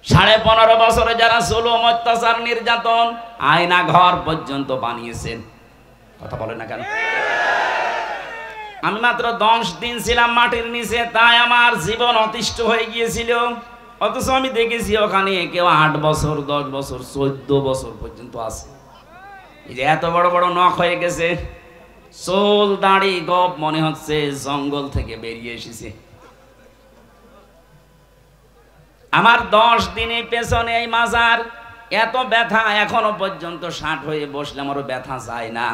15.5 বছরে যারা জুলুম অত্যাচার নির্যাতন আয়না ঘর পর্যন্ত বানিয়েছেন, কথা বলে না কেন? আমি মাত্র 10 দিন ছিলাম মাটির নিচে, তাই আমার জীবন অতিষ্ঠ হয়ে গিয়েছিল। অথচ আমি দেখেছি ওখানে কেউ 8 বছর 10 বছর 14 বছর পর্যন্ত আছে। এই যে এত বড় বড় নখ হয়ে গেছে, চুল দাড়ি গপ, মনে হচ্ছে জঙ্গল থেকে বেরিয়ে এসেছে। আমার 10 দিনে পেছনে এই মাজার এত ব্যথা, এখনো পর্যন্ত 60 হয়ে বসলে আমারও ব্যথা যায় না।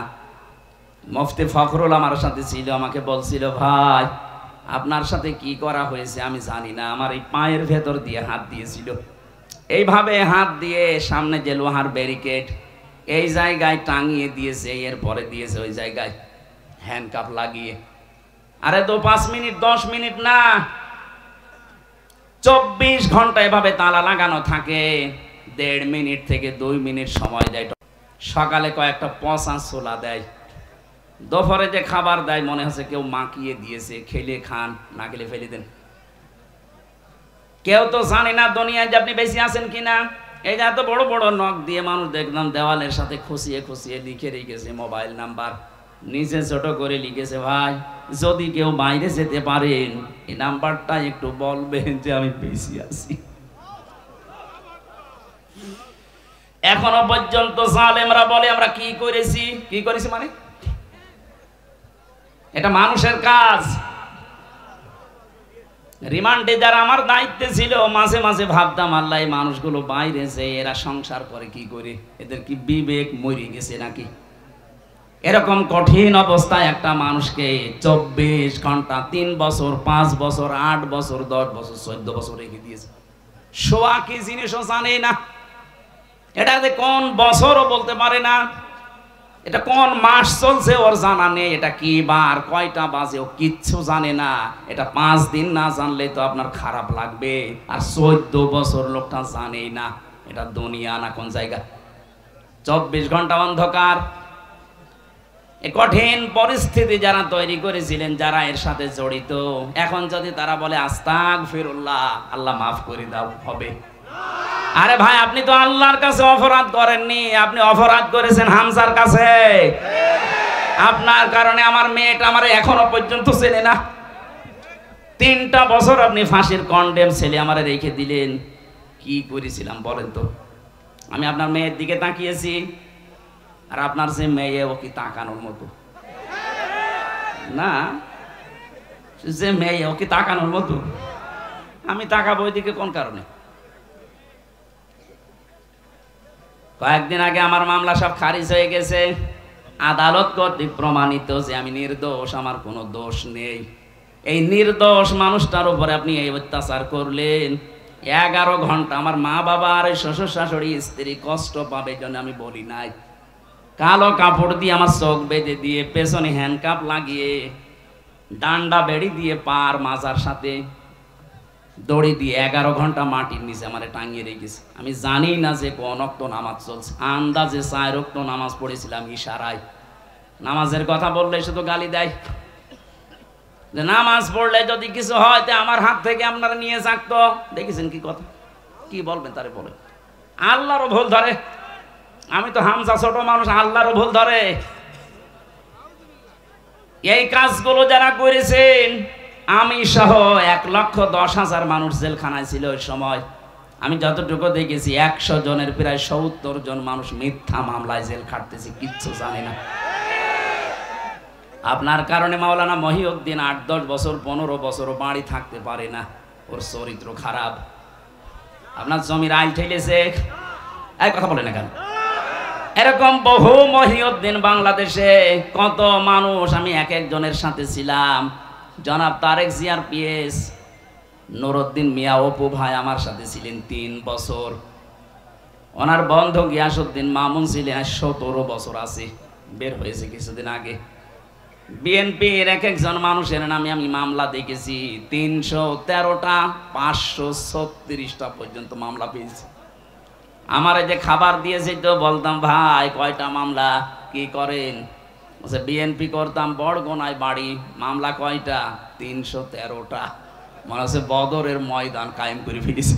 মুফতি ফখরুল আমার সাথে ছিল, আমাকে বলছিল, ভাই আপনার সাথে কি করা হয়েছে আমি জানি না। আমার এই পায়ের ভেতর দিয়ে হাত দিয়েছিল, এইভাবে হাত দিয়ে সামনে যে লোহার ব্যারিকেড এই জায়গায় টাঙিয়ে দিয়েছে, এরপরে দিয়েছে ওই জায়গায় হ্যান্ডকাপ লাগিয়ে। আরে 5 মিনিট 10 মিনিট না, 24 ঘন্টা এভাবে তালা লাগানো থাকে। 1.5 মিনিট থেকে 2 মিনিট সময় দেয়। সকালে কয়েকটা পচা ছোলা দেয়, দুপুরে যে খাবার দেয় মনে হচ্ছে কেউ মাখিয়ে দিয়েছে, খেলে খান, না খেলে ফেলে দেন। কেউ তো জানে না দুনিয়ায় যে আপনি বেশি আছেন কিনা। এই যে এত বড় বড় নখ দিয়ে মানুষ দেখলাম দেওয়ালের সাথে খুশিয়ে খুশিয়ে লিখে রেখেছে মোবাইল নাম্বার, নিচে ছোট করে লিখেছে, ভাই যদি কেউ বাইরে যেতে পারেন এই নাম্বারটা একটু বলবেন যে আমি বেশি আছি। এখনো পর্যন্ত জালেমরা বলে আমরা কি করেছি মানে এটা মানুষের কাজ। রিমান্ডে যারা আমার দায়িত্বে ছিল, মাঝে মাঝে ভাবতাম, আল্লাহ এই মানুষগুলো বাইরে যে এরা সংসার করে কি করে, এদের কি বিবেক মরে গেছে নাকি? এরকম কঠিন অবস্থায় একটা মানুষকে 24 ঘন্টা 3 বছর 5 বছর 8 বছর 10 বছর 14 বছর রেখে দিয়েছে। শোয়া কি জিনিসও জানে না, এটা যে কোন বছরও বলতে পারে না, এটা কোন মাস চলছে ওর জানা নেই, এটা কি বার কয়টা বাজে ও কিচ্ছু জানে না। এটা 5 দিন না জানলে তো আপনার খারাপ লাগবে, আর 14 বছর লোকটা জানেই না এটা দুনিয়া না কোন জায়গা। 24 ঘন্টা অন্ধকার। এই কঠিন পরিস্থিতি যারা তৈরি করেছিলেন, যারা এর সাথে জড়িত, এখন যদি তারা বলে আস্তাগফিরুল্লাহ, আল্লাহ মাফ করে দাও, হবে? আরে ভাই আপনি তো আল্লাহর কাছে অপরাধ করেননি, আপনি অপরাধ করেছেন হামজার কাছে। আপনার কারণে আমার মেয়েটা আমার এখনো পর্যন্ত চেনে না। 3টা বছর আপনি ফাঁসির কন্ডেম ছেলে আমারে রেখে দিলেন। কি করেছিলাম বলেন তো? আমি আপনার মেয়ের দিকে তাকিয়েছি, আর আপনার যে মেয়ে ও কি তাকানোর মতো না? যে মেয়ে ও কি তাকানোর মতো? আমি তাকাবো ওইদিকে কোন কারণে? কয়েকদিন আগে আমার মামলা সব খারিজ হয়ে গেছে, আদালত কর্তৃক প্রমাণিত যে আমি নির্দোষ, আমার কোনো দোষ নেই। এই নির্দোষ মানুষটার উপরে আপনি এই অত্যাচার করলেন। 11 ঘন্টা আমার মা বাবা আর শ্বশুর শাশুড়ি স্ত্রী কষ্ট পাবে জন্য আমি বলি নাই। কালো কাপড় দিয়ে আমার চোখ বেঁধে দিয়ে, পেছনে হ্যান্ডকাপ লাগিয়ে, ডান্ডা বেড়ি দিয়ে পার মাজার সাথে দড়ি দিয়ে 11 ঘন্টা মাটির নিচে আমারে টাঙিয়ে রেখেছে। আমি জানি না যে কোন ওয়াক্ত নামাজ চলছে, আন্দাজে 4 ওয়াক্ত নামাজ পড়েছিলাম ইশারায়। নামাজের কথা বললে শুধু গালি দেয়, যে নামাজ পড়লে যদি কিছু হয় তে আমার হাত থেকে আপনারা নিয়ে যাকতো। দেখেছেন কি কথা, কি বলবেন তারে বলে? আল্লাহরও ভুল ধরে। আমি তো হামজা ছোট মানুষ, আল্লাহরও ভুল ধরে। এই কাজগুলো যারা করেছেন, আমি সহ 1,10,000 মানুষ জেলখানায় ছিল ওই সময়। আমি যতটুকু দেখেছি 100 জনের প্রায় 70 জন মানুষ মিথ্যা মামলায় জেল খাটতেছে, কিচ্ছু জানে না। আপনার কারণে মাওলানা মহিউদ্দিন 8-10 বছর 15 বছরও বাড়ি থাকতে পারে না, ওর চরিত্র খারাপ। আপনার জমির আইল ঠেলেছে, এই কথা বলে না কেন? এরকম বহু মহিউদ্দিন বাংলাদেশে, কত মানুষ। আমি এক একজনের সাথে ছিলাম। জনাব তারেক জিয়ার পিএস নুরুদ্দিন মিয়া অপু ভাই আমার সাথে ছিলেন 3 বছর। ওনার বন্ধু গিয়াসউদ্দিন মামুন ছিলেন 17 বছর আছে, বের হয়েছে কিছুদিন আগে। বিএনপির এক একজন মানুষের নামে আমি মামলা দেখেছি, 313টা 536টা পর্যন্ত মামলা পেয়েছি। আমার যে খাবার দিয়েছে তো বলতাম, ভাই কয়টা মামলা, কি করেন? বিএনপি করতাম, বড়গোনায় বাড়ি, মামলা কয়টা? 313টা। মনে হচ্ছে বদরের ময়দান কায়েম করে ফেলেছে।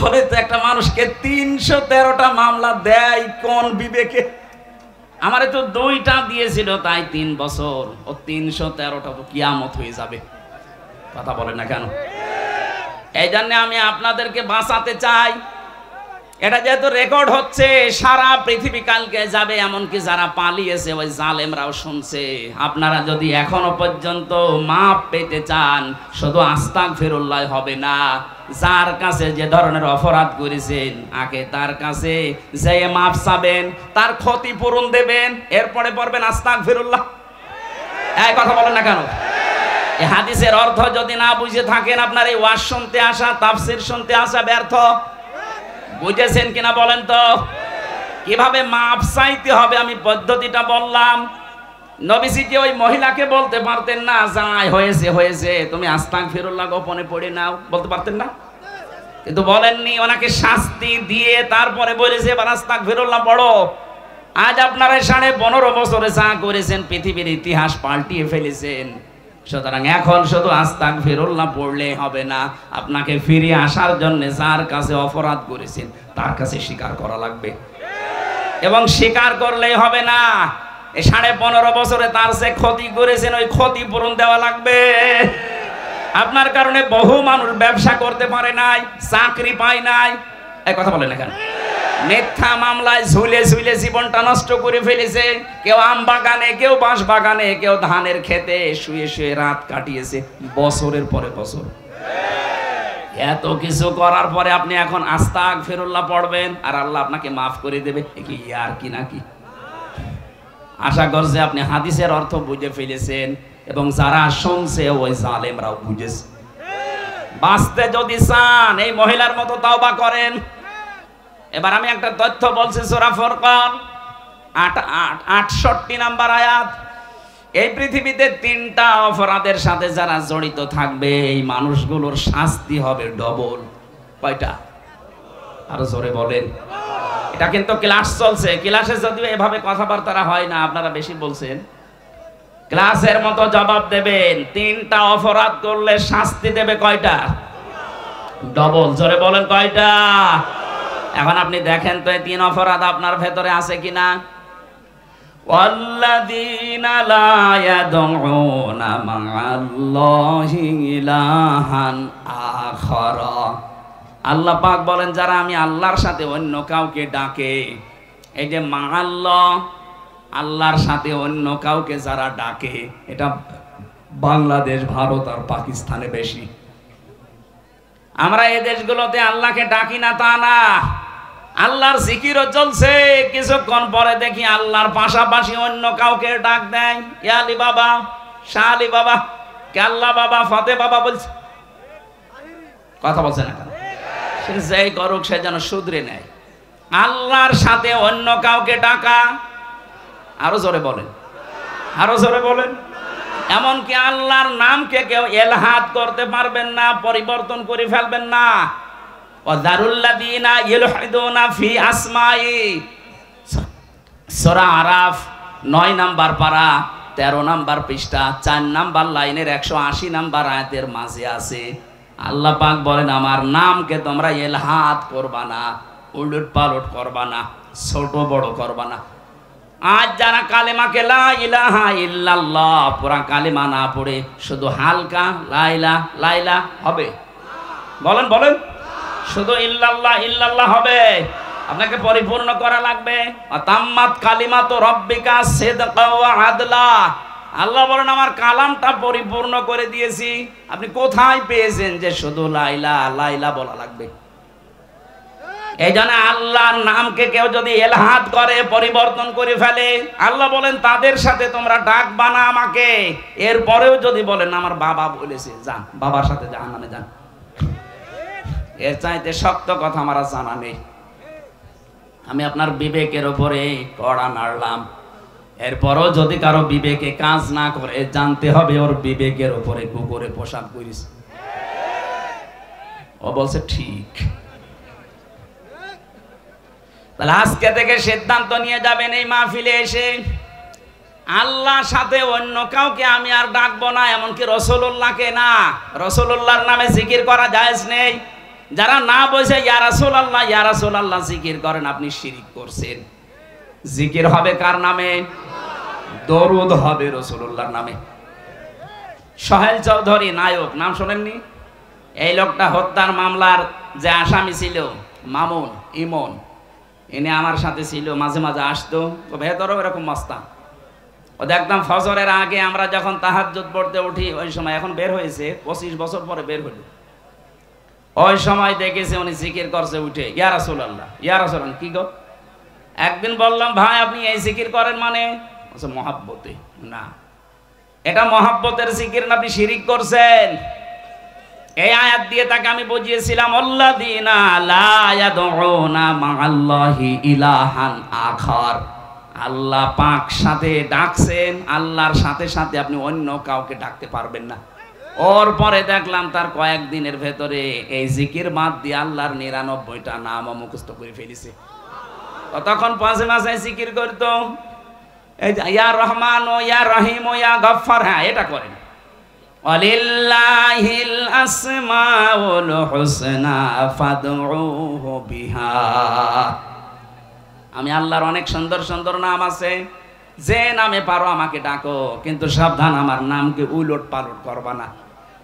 বলে তো একটা মানুষকে 313টা মামলা দেয় কোন বিবেকে? আমারে তো 2টা দিয়েছিল, তাই 3 বছর। ও 313টা তো কিয়ামত হয়ে যাবে। কথা বলেন না কেন? এই জন্য আমি আপনাদেরকে বাঁচাতে চাই। এটা যেহেতু রেকর্ড হচ্ছে, সারা পৃথিবী কালকে যাবে, এমনকি যারা পালিয়েছে ওই জালেমরাও শুনছে। আপনারা যদি এখনো পর্যন্ত মাপ পেতে চান, শুধু আস্তাগফিরুল্লাহ হবে না, যার কাছে যে ধরনের অপরাধ করেছেন আগে তার কাছে যে মাপ চাবেন, তার ক্ষতিপূরণ দেবেন, এরপরে পড়বেন আস্তাগফিরুল্লাহ। এই কথা বলেন না কেন? এই হাদিসের অর্থ যদি না বুঝে থাকেন, আপনার এই ওয়াজ শুনতে আসা, তাফসীর শুনতে আসা ব্যর্থ। বুঝেছেন কিনা বলেন তো? কিভাবে মাপ চাইতে হবে আমি পদ্ধতিটা বললাম। নবীজি কি ওই মহিলাকে বলতে পারতেন না, যাই হয়েছে হয়েছে, তুমি আস্তাগফিরুল্লাহ গোপনে পড়ে নাও? বলতে পারতেন না? কিন্তু বলেননি, ওনাকে শাস্তি দিয়ে তারপরে বলেছে এবার আস্তাগফিরুল্লাহ পড়ো। আজ আপনারা 15.5 বছরে যা করেছেন, পৃথিবীর ইতিহাস পাল্টিয়ে ফেলেছেন। সুতরাং এখন শুধু আস্তাগফিরুল্লাহ পড়লে হবে না, আপনাকে ফিরে আসার জন্য যার কাছে অপরাধ করেছেন তার কাছে স্বীকার করা লাগবে। এবং স্বীকার করলেই হবে না, এই 15.5 বছরে তার যে ক্ষতি করেছেন ওই ক্ষতিপূরণ দেওয়া লাগবে। আপনার কারণে বহু মানুষ ব্যবসা করতে পারে নাই, চাকরি পায় নাই। এই কথা বলেন না কেন? মিথ্যা মামলায় ঝুলে ঝুলে জীবনটা নষ্ট করে ফেলেছে। কেউ আম বাগানে, কেউ বাঁশ বাগানে, কেউ ধানের খেতে শুয়ে শুয়ে রাত কাটিয়েছে বছরের পরে বছর। এত কিছু করার পরে আপনি এখন আস্তাগফিরুল্লাহ পড়বেন আর আল্লাহ আপনাকে মাফ করে দেবে? কি আর কি নাকি? আশা করছি আপনি হাদিসের অর্থ বুঝে ফেলেছেন এবং যারা শুনছে ওই জালেমরাও বুঝেছে। বাঁচতে যদি চান এই মহিলার মতো তওবা করেন। এবার আমি একটা তথ্য বলছি, সূরা ফুরকান 68 নাম্বার আয়াত। এই পৃথিবীতে 3টা অপরাধের সাথে যারা জড়িত থাকবে এই মানুষগুলোর শাস্তি হবে ডবল। কয়টা? আরো জোরে বলেন। এটা কিন্তু ক্লাস চলছে, ক্লাসে যদিও এভাবে কথাবার্তা হয় না, আপনারা বেশি বলছেন। ক্লাসের মতো জবাব দেবেন। 3টা অপরাধ করলে শাস্তি দেবে কয়টা? ডবল। জোরে বলেন কয়টা? এখন আপনি দেখেন তো এই 3 অপরাধ আপনার ভেতরে আছে কিনা। ওয়াল্লাযীনা লা ইয়াদউনা মা'আল্লাহি ইলাহান আখারা। আল্লাহ পাক বলেন যারা আমি আল্লাহর সাথে অন্য কাউকে ডাকে, এই যে মা'আল্লাহ, আল্লাহর সাথে অন্য কাউকে যারা ডাকে, এটা বাংলাদেশ, ভারত আর পাকিস্তানে বেশি। আমরা এই দেশগুলোতে আল্লাহকে ডাকি না তা না, আল্লাহর জিকিরও চলছে, কিছুক্ষণ পরে দেখি আল্লাহর পাশাপাশি অন্য কাউকে ডাক দেয়। ইয়া আলী বাবা, শাহ আলী বাবা, কে আল্লাহ বাবা, ফতে বাবা বলছে। কথা বলছে না কেন? সে যেই করুক সে যেন শুধরে নেয়। আল্লাহর সাথে অন্য কাউকে ডাকা, আরো জোরে বলেন, আরো জোরে বলেন। এমনকি আল্লাহর নামকে কেউ এলহাদ করতে পারবেন না, পরিবর্তন করে ফেলবেন না। ওয়াদারুল্লাযীনা ইলহিদুনা ফি আসমাই, সূরা আরাফ 9 নাম্বার পারা 13 নাম্বার পৃষ্ঠা 4 নাম্বার লাইনের 180 নাম্বার আয়াতের মাঝে আছে। আল্লাহ পাক বলেন আমার নামকে তোমরা এলহাদ করবা না, উলট পালট করবা না, ছোট বড় করবা না। আজ যারা কালেমাকে লা ইলাহা ইল্লাল্লাহ পুরা কালেমা না পড়ে শুধু হালকা লাইলা লাইলা হবে, বলেন বলেন, শুধু ইল্লাল্লাহ ইল্লাল্লাহ হবে, আপনাকে পরিপূর্ণ করা লাগবে। তাম্মাত কালিমাতু রাব্বিকা সিদকা ওয়া আদলা। আল্লাহ বলেন আমার কালামটা পরিপূর্ণ করে দিয়েছি। আপনি কোথায় পেয়েছেন যে শুধু লাইলা লাইলা বলা লাগবে? এই জন্য আল্লাহর নামকে কেউ যদি এলহাদ করে, পরিবর্তন করে ফেলে, আল্লাহ বলেন তাদের সাথে তোমরা ডাকবা না আমাকে। এরপরেও যদি বলেন আমার বাবা বলেছে, যান বাবার সাথে জাহান্নামে যান। এর চাইতে শক্ত কথা আমার জানা নেই। আমি আপনার বিবেকের উপরে কড়া নাড়লাম, এরপরও যদি কারো বিবেকে কাজ না করে জানতে হবে ওর বিবেকের উপরে কুকুরে পোশাক করেছে। ও বলছে ঠিক। তাহলে আজকে থেকে সিদ্ধান্ত নিয়ে যাবেন এই মাহফিলে এসে আল্লাহর সাথে অন্য কাউকে আমি আর ডাকবো না, এমনকি রাসূলুল্লাহকে না। রাসূলুল্লাহর নামে জিকির করা জায়েজ নেই, যারা না বসে ইয়া রাসূলুল্লাহ ইয়া রাসূলুল্লাহ জিকির করেন, আপনি শিরিক করছেন। জিকির হবে কার নামে? দরুদ হবে রাসূলুল্লাহর নামে। সোহেল চৌধুরী নায়ক, নাম শোনেননি? এই লোকটা হত্যার মামলার যে আসামি ছিল মামুন ইমন, ইনি আমার সাথে ছিল, মাঝে মাঝে আসতো, তো ভেতরেও এরকম মস্তান। ও দেখতাম ফজরের আগে আমরা যখন তাহাজ্জুদ পড়তে উঠি ওই সময়, এখন বের হয়েছে 25 বছর পরে বের হলো, ওই সময় দেখেছে উনি জিকির করছে উঠে, ইয়া রাসূলুল্লাহ ইয়া রাসূলুল্লাহ। কি গো? একদিন বললাম ভাই আপনি এই জিকির করেন মানে? বলছে মহাব্বতে। না, এটা মহাব্বতের জিকির না, আপনি শিরিক করছেন। এই আয়াত দিয়ে তাকে আমি বুঝিয়েছিলাম, আল্লাযীনা লা ইয়াদউনা মা'আল্লাহি ইলাহান আখার। আল্লাহ পাক সাথে ডাকছেন, আল্লাহর সাথে সাথে আপনি অন্য কাউকে ডাকতে পারবেন না। ওর পরে দেখলাম তার কয়েকদিনের ভেতরে এই জিকির বাদ দিয়ে আল্লাহর 99টা নাম মুখস্থ করে ফেলেছে। তখন পাঁচে মাসে জিকির করতো, এই ইয়া রহমান ও ইয়া রহিম ও ইয়া গফফার, হ্যাঁ এটা করেন। ওয়ালিল্লাহিল আসমাউল হুসনা ফাদউহু বিহা। আমি আল্লাহর অনেক সুন্দর সুন্দর নাম আছে, যে নামে পারো আমাকে ডাকো, কিন্তু সাবধান আমার নামকে উলট পালট করবা না।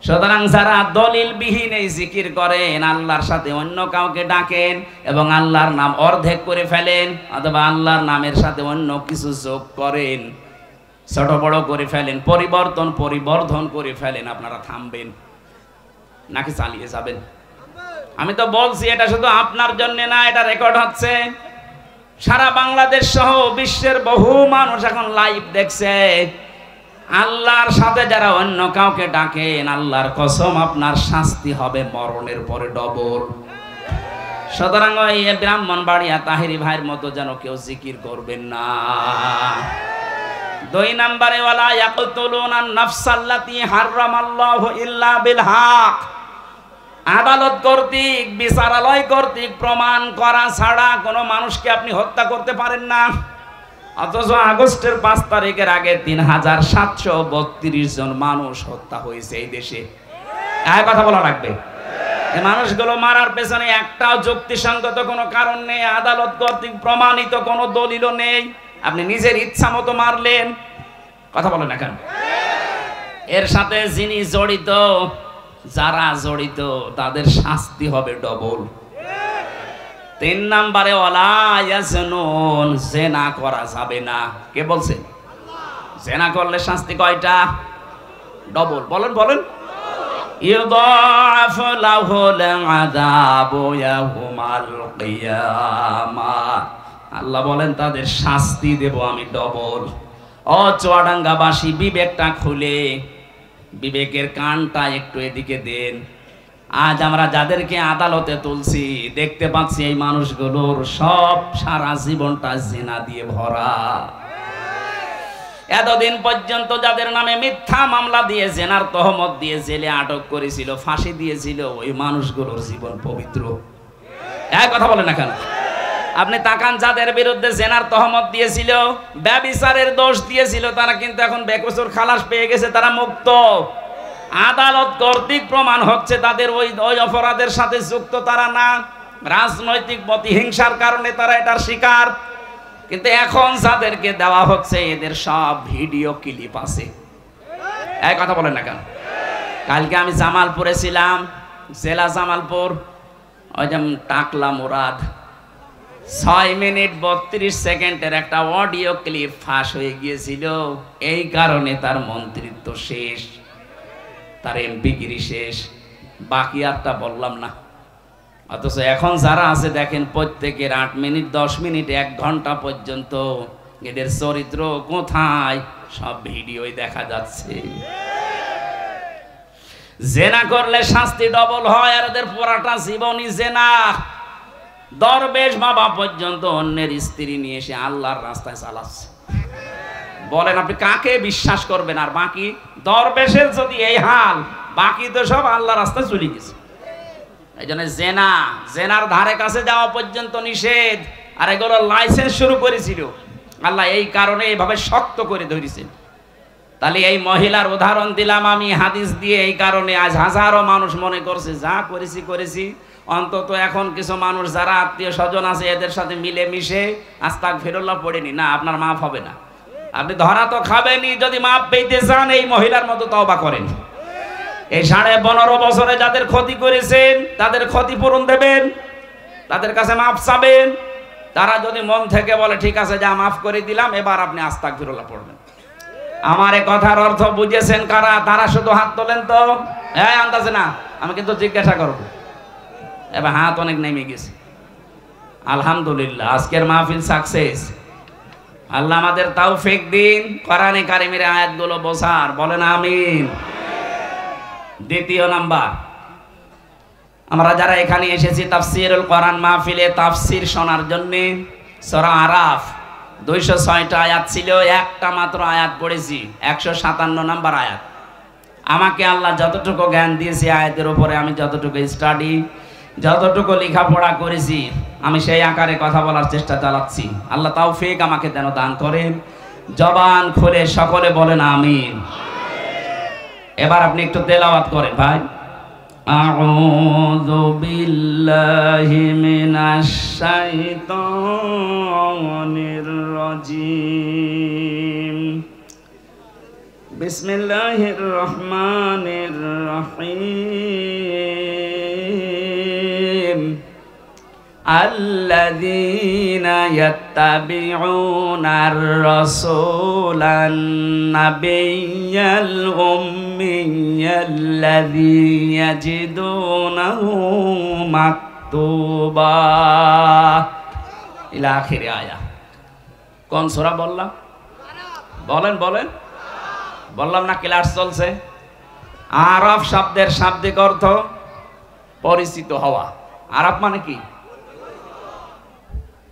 সুতরাং যারা দলিল বিহীন এই জিকির করেন, আল্লাহর সাথে অন্য কাউকে ডাকেন এবং আল্লাহর নাম অর্ধেক করে ফেলেন অথবা আল্লাহর নামের সাথে অন্য কিছু যোগ করেন, ছোট বড় করে ফেলেন, পরিবর্ধন করে ফেলেন, আপনারা থামবেন নাকি চালিয়ে যাবেন? আমি তো বলছি এটা শুধু আপনার জন্য না, এটা রেকর্ড হচ্ছে। সারা বাংলাদেশ সহ বিশ্বের বহু মানুষ এখন লাইভ দেখছে। আল্লাহর সাথে যারা অন্য কাউকে ডাকেন, আল্লাহর কসম আপনার শাস্তি হবে মরণের পরে ডবল। সুতরাং ওই ব্রাহ্মণবাড়িয়া তাহেরি ভাইয়ের মতো যেন কেউ জিকির করবেন না। 2 নম্বরে ওয়ালা ইয়াকতুলুনা নাফসাল্লাতী হারামাল্লাহু ইল্লা বিল হক। আদালত কর্তৃক, বিচারালয় কর্তৃক প্রমাণ করা ছাড়া কোনো মানুষকে আপনি হত্যা করতে পারেন না। অথচ আগস্টের 5 তারিখের আগে 3732 জন মানুষ হত্যা হয়েছে এই দেশে। এই কথা বলা লাগবে। এই মানুষগুলো মারার পেছনে একটাও যুক্তিসঙ্গত কোনো কারণ নেই, আদালত কর্তৃক প্রমাণিত কোনো দলিলও নেই। আপনি নিজের ইচ্ছা মতো মারলেন, কথা বলেন না কেন? এর সাথে যিনি জড়িত, যারা জড়িত তাদের শাস্তি হবে ডবল। 3 নম্বরে ওয়ালা ইয়াজনুন, জিনা করা যাবে না। কে বলছে? জিনা করলে শাস্তি কয়টা? ডবল। বলেন বলেন। ইউদাফ লাহুল আযাবু ইয়াউমাল কিয়ামাহ। আল্লাহ বলেন তাদের শাস্তি দেব আমি ডবল। ও চুয়াডাঙ্গাবাসী, বিবেকটা খুলে, বিবেকের কানটা একটু এদিকে দেন। আজ আমরা যাদেরকে আদালতে তুলছি, দেখতে পাচ্ছি এই মানুষগুলোর সব সারা জীবনটা জিনা দিয়ে ভরা। এতদিন পর্যন্ত যাদের নামে মিথ্যা মামলা দিয়ে জেনার তহমত দিয়ে জেলে আটক করেছিল, ফাঁসি দিয়েছিল, ওই মানুষগুলোর জীবন পবিত্র। এক কথা বলে না কেন? আপনি তাকান, যাদের বিরুদ্ধে জেনার তহমত দিয়েছিল, ব্যভিচারের দোষ দিয়েছিল, তারা কিন্তু এখন বেকসুর খালাস পেয়ে গেছে, তারা মুক্ত। আদালত কর্তৃক প্রমাণ হচ্ছে তাদের ওই অপরাধের সাথে যুক্ত তারা না, রাজনৈতিক প্রতিহিংসার কারণে তারা এটার শিকার। কিন্তু এখন যাদেরকে দেওয়া হচ্ছে এদের সব ভিডিও ক্লিপ আছে। এই কথা বলেন না কেন? কালকে আমি জামালপুরে ছিলাম, জেলা জামালপুর, ওই যে টাকলা মুরাদ, 6 মিনিট 32 সেকেন্ডের একটা অডিও ক্লিপ ফাঁস হয়ে গিয়েছিল। এই কারণে তার মন্ত্রিত্ব শেষ, তার এমপিগিরি শেষ, বাকি আরটা বললাম না। অথচ এখন যারা আছে দেখেন, প্রত্যেকের 8 মিনিট 10 মিনিট 1 ঘন্টা পর্যন্ত এদের চরিত্র কোথায় সব ভিডিওই দেখা যাচ্ছে। জেনা করলে শাস্তি ডবল হয়, আর এদের পুরাটা জীবনই জেনা। দরবেশ বাবা পর্যন্ত অন্যের স্ত্রী নিয়ে এসে আল্লাহর রাস্তায় চালাচ্ছে। বলেন আপনি কাকে বিশ্বাস করবেন? আর বাকি দরবেশের যদি এই হাল, বাকি তো সব আল্লাহর রাস্তায় চলে গেছে। এই জন্য জেনার ধারে কাছে যাওয়া পর্যন্ত নিষেধ, আর এগুলো লাইসেন্স শুরু করেছিল আল্লাহ এই কারণে এইভাবে শক্ত করে ধরেছেন। তাহলে এই মহিলার উদাহরণ দিলাম আমি হাদিস দিয়ে, এই কারণে আজ হাজারো মানুষ মনে করছে যা করেছি অন্তত এখন কিছু মানুষ যারা আত্মীয় স্বজন আছে এদের সাথে মিলে মিশে আস্তাগফিরুল্লাহ পড়েনি না, আপনার মাফ হবে না। আপনি ধরা তো খাবেনই, যদি মাপ পেতে চান এই মহিলার মতো তওবা করেন। এই 15.5 বছরে যাদের ক্ষতি করেছেন তাদের ক্ষতিপূরণ দেবেন, তাদের কাছে মাপ চাবেন। তারা যদি মন থেকে বলে ঠিক আছে যা মাফ করে দিলাম, এবার আপনি আস্তাগফিরুল্লাহ পড়বেন। আমার এই কথার অর্থ বুঝেছেন কারা? তারা শুধু হাত তোলেন তো। হ্যাঁ আন্দাজে না, আমি কিন্তু জিজ্ঞাসা করব। এবার হাত অনেক নেমে গেছে। আলহামদুলিল্লাহ, আজকের মাহফিল সাকসেস। আল্লাহ আমাদের তৌফিক দিন কোরআনে কারিমের আয়াতগুলো বোঝার, বলেন আমিন। দ্বিতীয় নাম্বার, আমরা যারা এখানে এসেছি তাফসীরুল কোরআন মাহফিলে তাফসীর শোনার জন্য, সূরা আরাফ 206টা আয়াত ছিল, একটা মাত্র আয়াত পড়েছি, 157 নাম্বার আয়াত। আমাকে আল্লাহ যতটুকু জ্ঞান দিয়েছে আয়াতের উপরে, আমি যতটুকু স্টাডি, যতটুকু লেখাপড়া করেছি, আমি সেই আকারে কথা বলার চেষ্টা চালাচ্ছি। আল্লাহ তৌফিক আমাকে যেন দান করেন। জবান খুলে সকলে বলেন আমিন। এবার আপনি একটু তেলাওয়াত করেন ভাই। আউযু বিল্লাহি মিনাশ শাইতানির রাজীম। বিসমিল্লাহির রহমানির রহিম। الذين يتبعون الرسول النبي الأمي الذي يجدونه مكتوبا إلى آخر آية। কোন সূরা বললাম? বলেন বলেন। বললাম না ক্লাস চলছে? আরাফ শব্দের শাব্দিক অর্থ পরিচিত হওয়া। আরাফ মানে কি?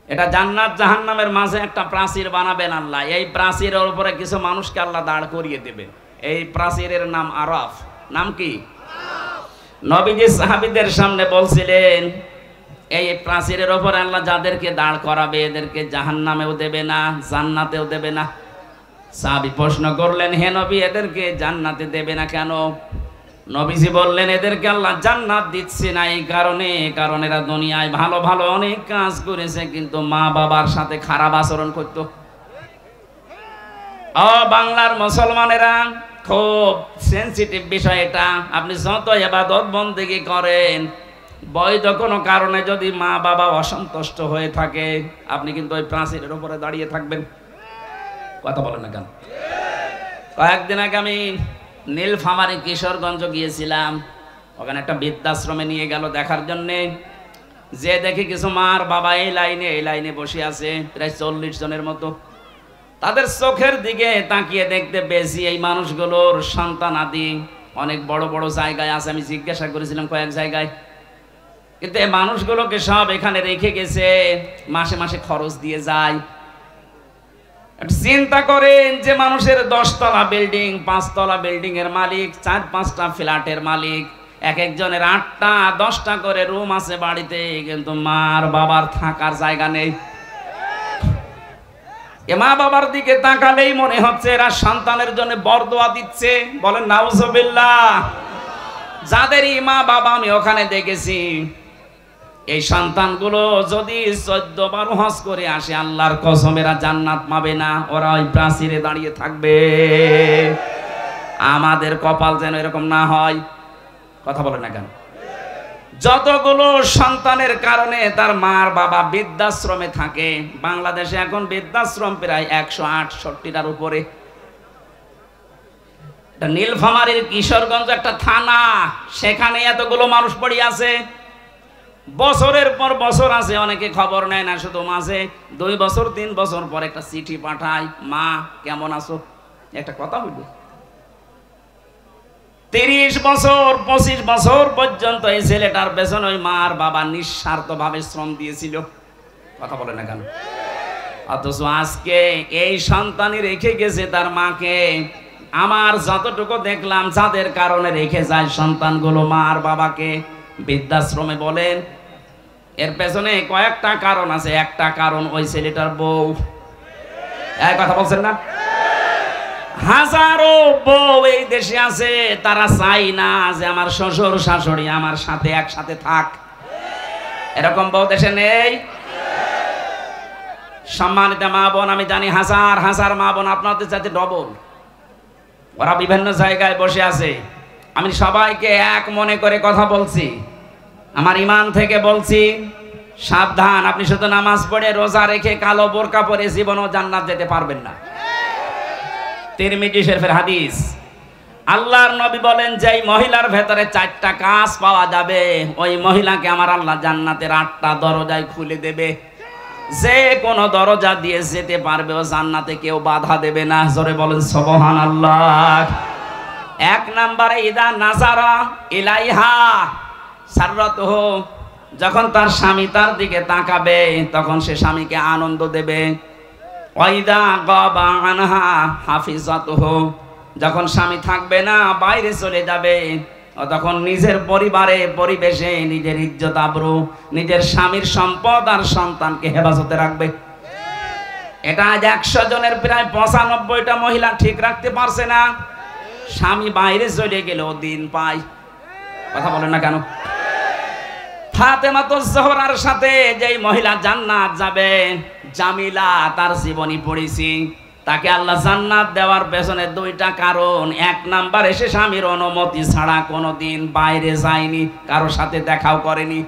এটা জান্নাত জাহান্নামের মাঝে একটা প্রাচীর বানাবেন আল্লাহ। এই প্রাচীরের উপরে কিছু মানুষকে আল্লাহ দাঁড় করিয়ে দেবে। এই প্রাচীরের নাম আরাফ। নাম কি? নবীজি সাহাবীদের সামনে বলছিলেন এই প্রাচীরের উপরে আল্লাহ যাদেরকে দাঁড় করাবে এদেরকে জাহান্নামেও দেবে না, জান্নাতেও দেবে না। সাহাবী প্রশ্ন করলেন, হে নবী এদেরকে জান্নাতে দেবে না কেন? নবীজি বললেন এদেরকে আল্লাহ জান্নাত দিচ্ছে না এই কারণে, কারণ এরা দুনিয়ায় ভালো ভালো অনেক কাজ করেছে কিন্তু মা বাবার সাথে খারাপ আচরণ করত। বাংলার মুসলমানেরা খুব সেনসিটিভ বিষয় এটা। আপনি যত ইবাদত বন্দেগী করেন, বৈধ কোনো কারণে যদি মা বাবা অসন্তুষ্ট হয়ে থাকে, আপনি কিন্তু ওই প্রাচীরের উপরে দাঁড়িয়ে থাকবেন। কথা বলেন না কেন? কয়েকদিন আগে আমি নীলফামারী কিশোরগঞ্জ গিয়েছিলাম। ওখানে একটা বৃদ্ধাশ্রমে নিয়ে গেল দেখার জন্যে। যে দেখি কিছু মার বাবা এই লাইনে বসে আছে, প্রায় 40 জনের মতো। তাদের চোখের দিকে তাকিয়ে দেখতে পেয়েছি এই মানুষগুলোর সন্তান আদি অনেক বড় বড় জায়গায় আছে। আমি জিজ্ঞাসা করেছিলাম কয়েক জায়গায়, কিন্তু এই মানুষগুলোকে সব এখানে রেখে গেছে, মাসে মাসে খরচ দিয়ে যায়। চিন্তা করেন যে মানুষের 10 তলা বিল্ডিং, 5 তলা বিল্ডিং এর মালিক, 4-5টা ফ্ল্যাটের মালিক, এক একজনের 8টা 10টা করে রুম আছে বাড়িতে, কিন্তু মার বাবার থাকার জায়গা নেই। এ মা বাবার দিকে তাকালেই মনে হচ্ছে এরা সন্তানের জন্য বরদোয়া দিচ্ছে। বলেন নাউজুবিল্লাহ। যাদেরই মা বাবা আমি ওখানে দেখেছি, এই সন্তানগুলো যদি 14 বার হজ করে আসে, আল্লাহর কসম এরা জান্নাত পাবে না, ওরা ওই প্রাচীরে দাঁড়িয়ে থাকবে। আমাদের কপাল যেন এরকম না হয়। কথা বলে না কেন? যতগুলো সন্তানের কারণে তার মার বাবা বৃদ্ধাশ্রমে থাকে, বাংলাদেশে এখন বৃদ্ধাশ্রম প্রায় 168টার উপরে। নীলফামারীর কিশোরগঞ্জ একটা থানা, সেখানে এতগুলো মানুষ পড়ে আছে। বছরের পর বছর আছে, অনেকে খবর নেয় না, শুধু মাঝে 2 বছর 3 বছর পর একটা চিঠি পাঠায়, মা কেমন আছো? একটা কথা বলবো, 30 বছর 25 বছর পর্যন্ত এই ছেলেটার পেছনে ওই মার বাবা নিঃস্বার্থ ভাবে শ্রম দিয়েছিল। কথা বলে না কেন? অথচ আজকে এই সন্তানই রেখে গেছে তার মাকে। আমার যতটুকু দেখলাম, যাদের কারণে রেখে যায় সন্তানগুলো মার বাবাকে বৃদ্ধাশ্রমে বলেন, এর পেছনে কয়েকটা কারণ আছে। একটা কারণ ওই ছেলেটার বউ। এই কথা বলছেন না? হাজারো বউ এই দেশে আছে, তারা চাই না যে আমার শ্বশুর শাশুড়ি আমার সাথে একসাথে থাক। এরকম বউ দেশে নেই? সম্মানিত মা বোন, আমি জানি হাজার হাজার মা বোন আপনাদের সাথে ডবল, ওরা বিভিন্ন জায়গায় বসে আছে। আমি সবাইকে এক মনে করে কথা বলছি, আমার ইমান থেকে বলছি, সাবধান, আপনি শুধু নামাজ পড়ে রোজা রেখে কালো বোরকা পরে জীবনও জান্নাত যেতে পারবেন না। তিরমিজি শরীফের হাদিস, আল্লাহর নবী বলেন, যেই মহিলার ভেতরে 4টা কাজ পাওয়া যাবে, ওই মহিলাকে আমার আল্লাহ জান্নাতের 8টা দরজায় খুলে দেবে। যে কোনো দরজা দিয়ে যেতে পারবে, ও জান্নাতে কেউ বাধা দেবে না। জোরে বলেন সুবহানাল্লাহ। 1 নম্বরে, ইদা নাজারা ইলাইহা সাররাতুহু, যখন তার স্বামী তার দিকে তাকাবে তখন সে স্বামীকে আনন্দ দেবে। ওয়াইদা গাবা আনহা হাফিজাতুহু, যখন স্বামী থাকবে না, বাইরে চলে যাবে, তখন নিজের পরিবারে পরিবেশে নিজের ইজ্জত আবরু, নিজের স্বামীর সম্পদ আর সন্তানকে হেফাজতে রাখবে। এটা আজ 100 জনের প্রায় 95টা মহিলা ঠিক রাখতে পারছে না। স্বামী বাইরে চলে গেলেও দিন পায়। কথা বলেন না কেন? ফাতেমাতুজ জোহরার সাথে যেই মহিলা জান্নাত যাবে, জামিলা, তার জীবনী পড়েছি, তাকে আল্লাহ জান্নাত দেওয়ার পেছনে 2টা কারণ। 1 নাম্বার, এসে স্বামীর অনুমতি ছাড়া কোনোদিন বাইরে যায়নি, কারোর সাথে দেখাও করেনি।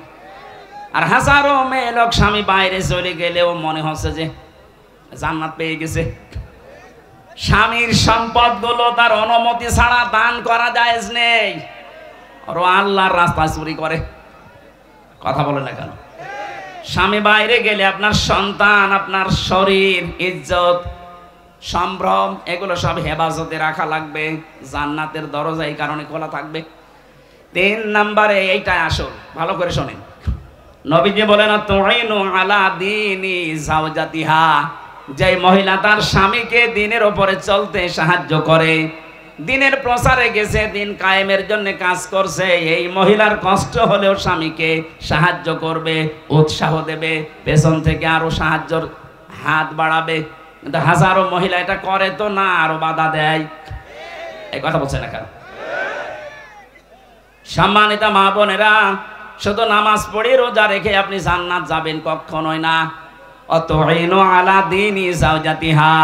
আর হাজারো মেয়ে লোক স্বামী বাইরে চলে গেলেও মনে হচ্ছে যে জান্নাত পেয়ে গেছে। স্বামীর সম্পদগুলো তার অনুমতি ছাড়া দান করা জায়েজ নেই, আর আল্লাহর রাস্তায় চুরি করে। কথা বলে না কেন? স্বামী বাইরে গেলে আপনার সন্তান, আপনার শরীর, ইজ্জত, সম্ভ্রম, এগুলো সব হেফাজতে রাখা লাগবে। জান্নাতের দরজা এই কারণে খোলা থাকবে। 3 নম্বরে, এইটাই আসল, ভালো করে শোনেন। নবীজি বলেন, তুইনু আলা দীনি যাওজাতিহা, যে মহিলা তার স্বামীকে দিনের উপরে চলতে সাহায্য করে, দিনের প্রচারে গেছে, দিন কায়েমের জন্য কাজ করছে, এই মহিলার কষ্ট হলেও স্বামীকে সাহায্য করবে, উৎসাহ দেবে, পেছন থেকে আরো সাহায্যের হাত বাড়াবে। কিন্তু হাজারো মহিলা এটা করে তো না, আরো বাধা দেয়। এই কথা বলছে না কেন? সম্মানিত মা বোনেরা, শুধু নামাজ পড়ে রোজা রেখে আপনি জান্নাত যাবেন কখনোই না। অতুইনু আলা দীনি যাওজাতিহা,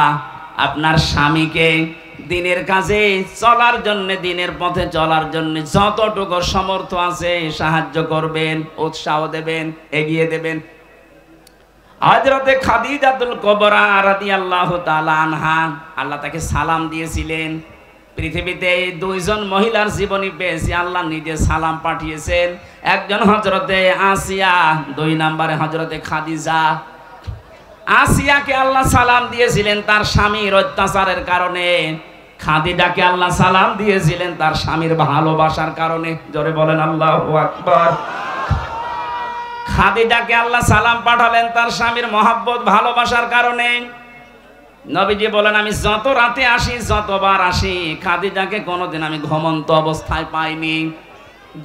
আপনার স্বামীকে দিনের কাজে চলার জন্য, দিনের পথে চলার জন্য যতটুকু সমর্থ আছে সাহায্য করবেন, উৎসাহ দেবেন, এগিয়ে দেবেন। হযরতে খাদিজাতুল কুবরা রাদিয়াল্লাহু তাআলা আনহা, আল্লাহ তাকে সালাম দিয়েছিলেন। পৃথিবীতে 2 জন মহিলার জীবনী পেয়েছি, আল্লাহ নিজে সালাম পাঠিয়েছেন। একজন হযরতে আসিয়া, 2 নম্বরে হযরতে খাদিজা। আসিয়াকে আল্লাহ সালাম দিয়েছিলেন তার স্বামীর অত্যাচারের কারণে, খাদিজাকে আল্লাহ সালাম দিয়েছিলেন তার স্বামীর ভালোবাসার কারণে। জোরে বলেন আল্লাহু আকবার। খাদিজাকে আল্লাহ সালাম পাঠালেন তার স্বামীর মহব্বত, ভালোবাসার কারণে। নবীজি বলেন, আমি যত রাতে আসি, যতবার আসি, খাদিজাকে কোনোদিন আমি ঘুমন্ত অবস্থায় পাইনি।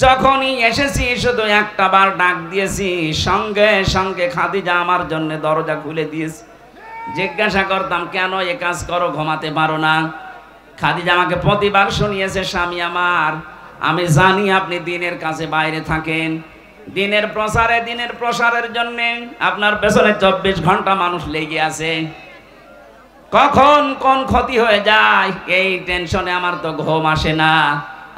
যখনই এসেছি শুধু একটা বার ডাক দিয়েছি, সঙ্গে সঙ্গে খাদিজা আমার জন্য দরজা খুলে দিয়েছে। জিজ্ঞাসা করতাম, কেন এ কাজ করো, ঘুমাতে পারো না? খাদিজা আমাকে প্রতিবার শুনিয়েছে, স্বামী আমার, আমি জানি আপনি দিনের কাছে বাইরে থাকেন, দিনের প্রসারে, দিনের প্রসারের জন্য আপনার পেছনে 24 ঘন্টা মানুষ লেগে আছে, কখন কোন ক্ষতি হয়ে যায় এই টেনশনে আমার তো ঘুম আসে না।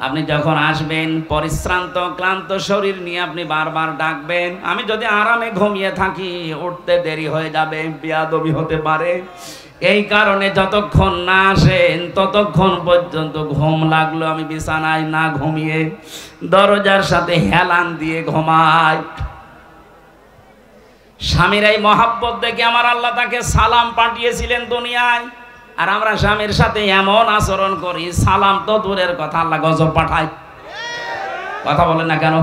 আপনি যখন আসবেন পরিশ্রান্ত ক্লান্ত শরীর নিয়ে আপনি বারবার ডাকবেন, আমি যদি আরামে ঘুমিয়ে থাকি উঠতে দেরি হয়ে যাবে, বেয়াদবি হতে পারে। এই কারণে যতক্ষণ না আসেন ততক্ষণ পর্যন্ত ঘুম লাগলো আমি বিছানায় না ঘুমিয়ে দরজার সাথে হেলান দিয়ে ঘুমাই। স্বামীর এই মহাব্বত দেখে আমার আল্লাহ তাকে সালাম পাঠিয়েছিলেন দুনিয়ায়। আর আমরা স্বামীর সাথে এমন আচরণ করি, সালাম তো দূরের কথা, আল্লাহ গজব পাঠায়। কথা বলেন না কেন?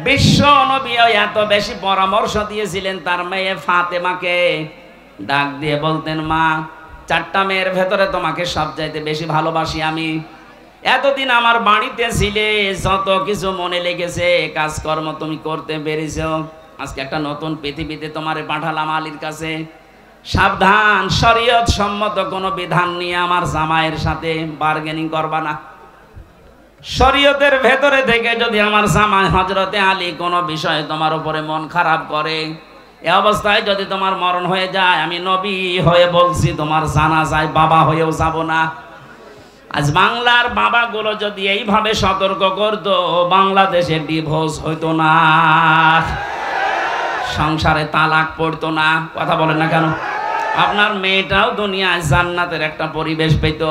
বিশ্ব নবী এত বেশি পরামর্শ দিয়েছিলেন তার মেয়ে ফাতেমাকে, ডাক দিয়ে বলতেন, মা, 4টা মেয়ের ভেতরে তোমাকে সবচাইতে বেশি ভালোবাসি আমি। এতদিন আমার বাড়িতে ছিলে, যত কিছু মনে লেগেছে, কাজকর্ম তুমি করতে পেরেছো, আজকে একটা নতুন পৃথিবীতে তোমারে পাঠালাম আলীর কাছে। সাবধান, শরীয়ত সম্মত কোনো বিধান নিয়ে আমার জামাইয়ের সাথে বার্গেনিং করবা না। শরীয়তের ভেতরে থেকে যদি আমার জামাই হযরতে আলী কোনো বিষয়ে তোমার উপরে মন খারাপ করে, এই অবস্থায় যদি তোমার মরণ হয়ে যায়, আমি নবী হয়ে বলছি তোমার জানাজায় বাবা হয়েও যাব না। আজ বাংলার বাবাগুলো যদি এইভাবে সতর্ক করতো, বাংলাদেশে ডিভোর্স হইতো না, সংসারে তালাক পড়তো না। কথা বলেন না কেন? আপনার মেয়েটাও দুনিয়ায় জান্নাতের একটা পরিবেশ পেত।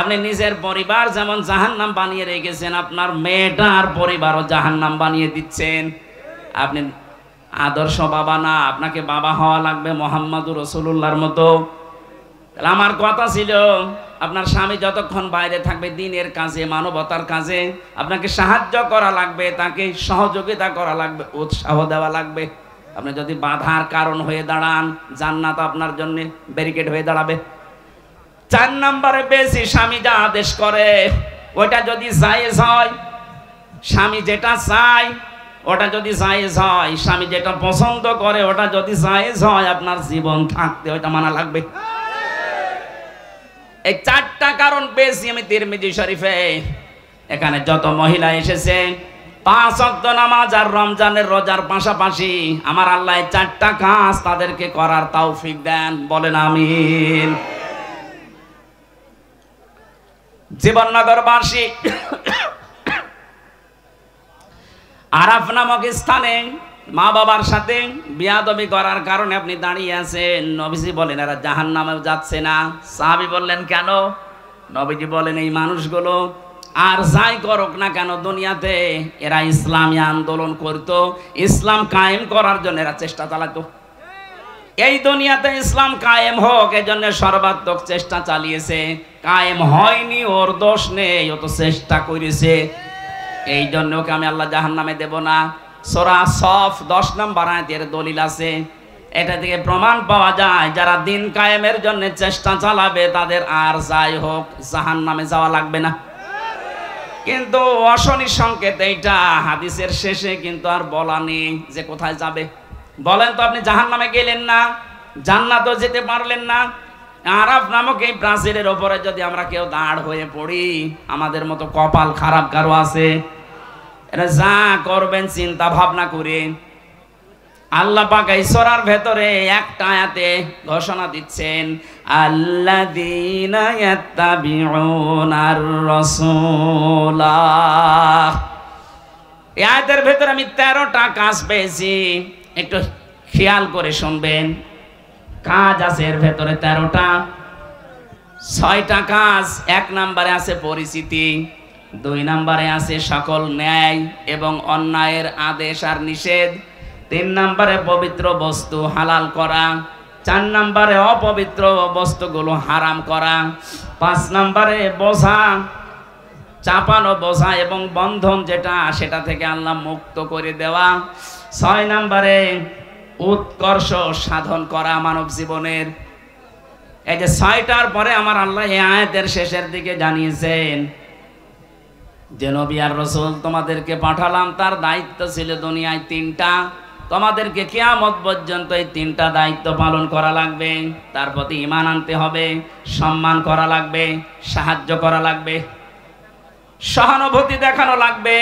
আপনি নিজের পরিবার যেমন জাহান্নাম বানিয়ে রেখেছেন, আপনার মেয়েটার পরিবারও জাহান্নাম বানিয়ে দিচ্ছেন। আপনি আদর্শ বাবা না, আপনাকে বাবা হওয়া লাগবে মুহাম্মদুর রাসূলুল্লাহর মতো। তাহলে আমার কথা ছিল, আপনার স্বামী যতক্ষণ বাইরে থাকবে দিনের কাজে, মানবতার কাজে, আপনাকে সাহায্য করা লাগবে, তাকে সহযোগিতা করা লাগবে, উৎসাহ দেওয়া লাগবে। আপনি যদি বাধার কারণ হয়ে দাঁড়ান, জান্নাত আপনার জন্য ব্যারিকেড হয়ে দাঁড়াবে। 4 নম্বরে বেশি স্বামী যা আদেশ করে ওটা যদি জায়েজ হয়, স্বামী যেটা চায় ওটা যদি জায়েজ হয়, স্বামী যেটা পছন্দ করে ওটা যদি জায়েজ হয়, আপনার জীবন থাকতে ওটা মানা লাগবে। এই 4টা কারণ পেয়েছি আমি তিরমিজি শরীফে। এখানে যত মহিলা এসেছে 5 ওয়াক্ত নামাজ আর রমজানের রোজার পাশাপাশি আমার আল্লাহ 4টা কাজ তাদেরকে করার তৌফিক দেন। বলেন আমিন। জীবননগরবাসী আরাফ নামক স্থানে মা বাবার সাথে বিয়াদবি করার কারণে আপনি দাঁড়িয়ে আছেন। নবীজি বলেন এরা জাহান্নামেও যাচ্ছে না। সাহাবী বললেন কেন? নবীজি বলেন এই মানুষগুলো আর যাই করুক না কেন দুনিয়াতে, এরা ইসলামী আন্দোলন করত, ইসলাম কায়েম করার জন্য এরা চেষ্টা চালাতো। এই দুনিয়াতে ইসলাম কায়েম হোক এজন্য সর্বাত্মক চেষ্টা চালিয়েছে। কায়েম হয়নি, ওর দোষ নেই, ও তো চেষ্টা করেছে। এই জন্য ওকে আমি আল্লাহ জাহান্নামে দেব না। সূরা সফ 10 নম্বর আয়াতের দলিল আছে। এটা থেকে প্রমাণ পাওয়া যায় যারা দিন কায়েমের জন্য চেষ্টা চালাবে তাদের আর যাই হোক জাহান্নামে যাওয়া লাগবে না। কিন্তু অশনি সংকেত এইটা হাদিসের শেষে কিন্তু আর বলা নেই যে কোথায় যাবে। বলেন তো, আপনি জাহান্নামে গেলেন না, জান্নাতও যেতে পারলেন না। আরাফ নামক এই প্রাচীরের উপরে যদি আমরা কেউ দাঁড় হয়ে পড়ি, আমাদের মতো কপাল খারাপ কারো আছে? এটা যা করবেন চিন্তা ভাবনা করে। আল্লাহ পাক এই সূরার ভেতরে একটা আয়াতে ঘোষণা দিচ্ছেন, আল্লাযীনা ইয়াত্তাবিউনার রাসূলা। এই আয়াতের ভেতরে আমি 13টা কাজ পেয়েছি, একটু খেয়াল করে শুনবেন। কাজ আছে এর ভেতরে 13টা। 6টা কাজ। 1 নম্বরে আছে পরিচিতি, 2 নম্বরে আছে সকল ন্যায় এবং অন্যায়ের আদেশ আর নিষেধ, 3 নম্বরে পবিত্র বস্তু হালাল করা, 4 নম্বরে অপবিত্র বস্তুগুলো হারাম করা, 5 নম্বরে বোঝা, চাপানো বোঝা এবং বন্ধন যেটা সেটা থেকে আল্লাহ মুক্ত করে দেওয়া, 6 নম্বরে উৎকর্ষ সাধন করা মানব জীবনের। এই যে 6টার পরে আমার আল্লাহ এই আয়াতের শেষের দিকে জানিয়েছেন যে নবী আর রাসূল তোমাদেরকে পাঠালাম, তার দায়িত্ব ছিল দুনিয়ায় 3টা। তোমাদেরকে কিয়ামত পর্যন্ত এই 3টা দায়িত্ব পালন করা লাগবে। তার প্রতি ঈমান আনতে হবে, সম্মান করা লাগবে, সাহায্য করা লাগবে, সহানুভূতি দেখানো লাগবে।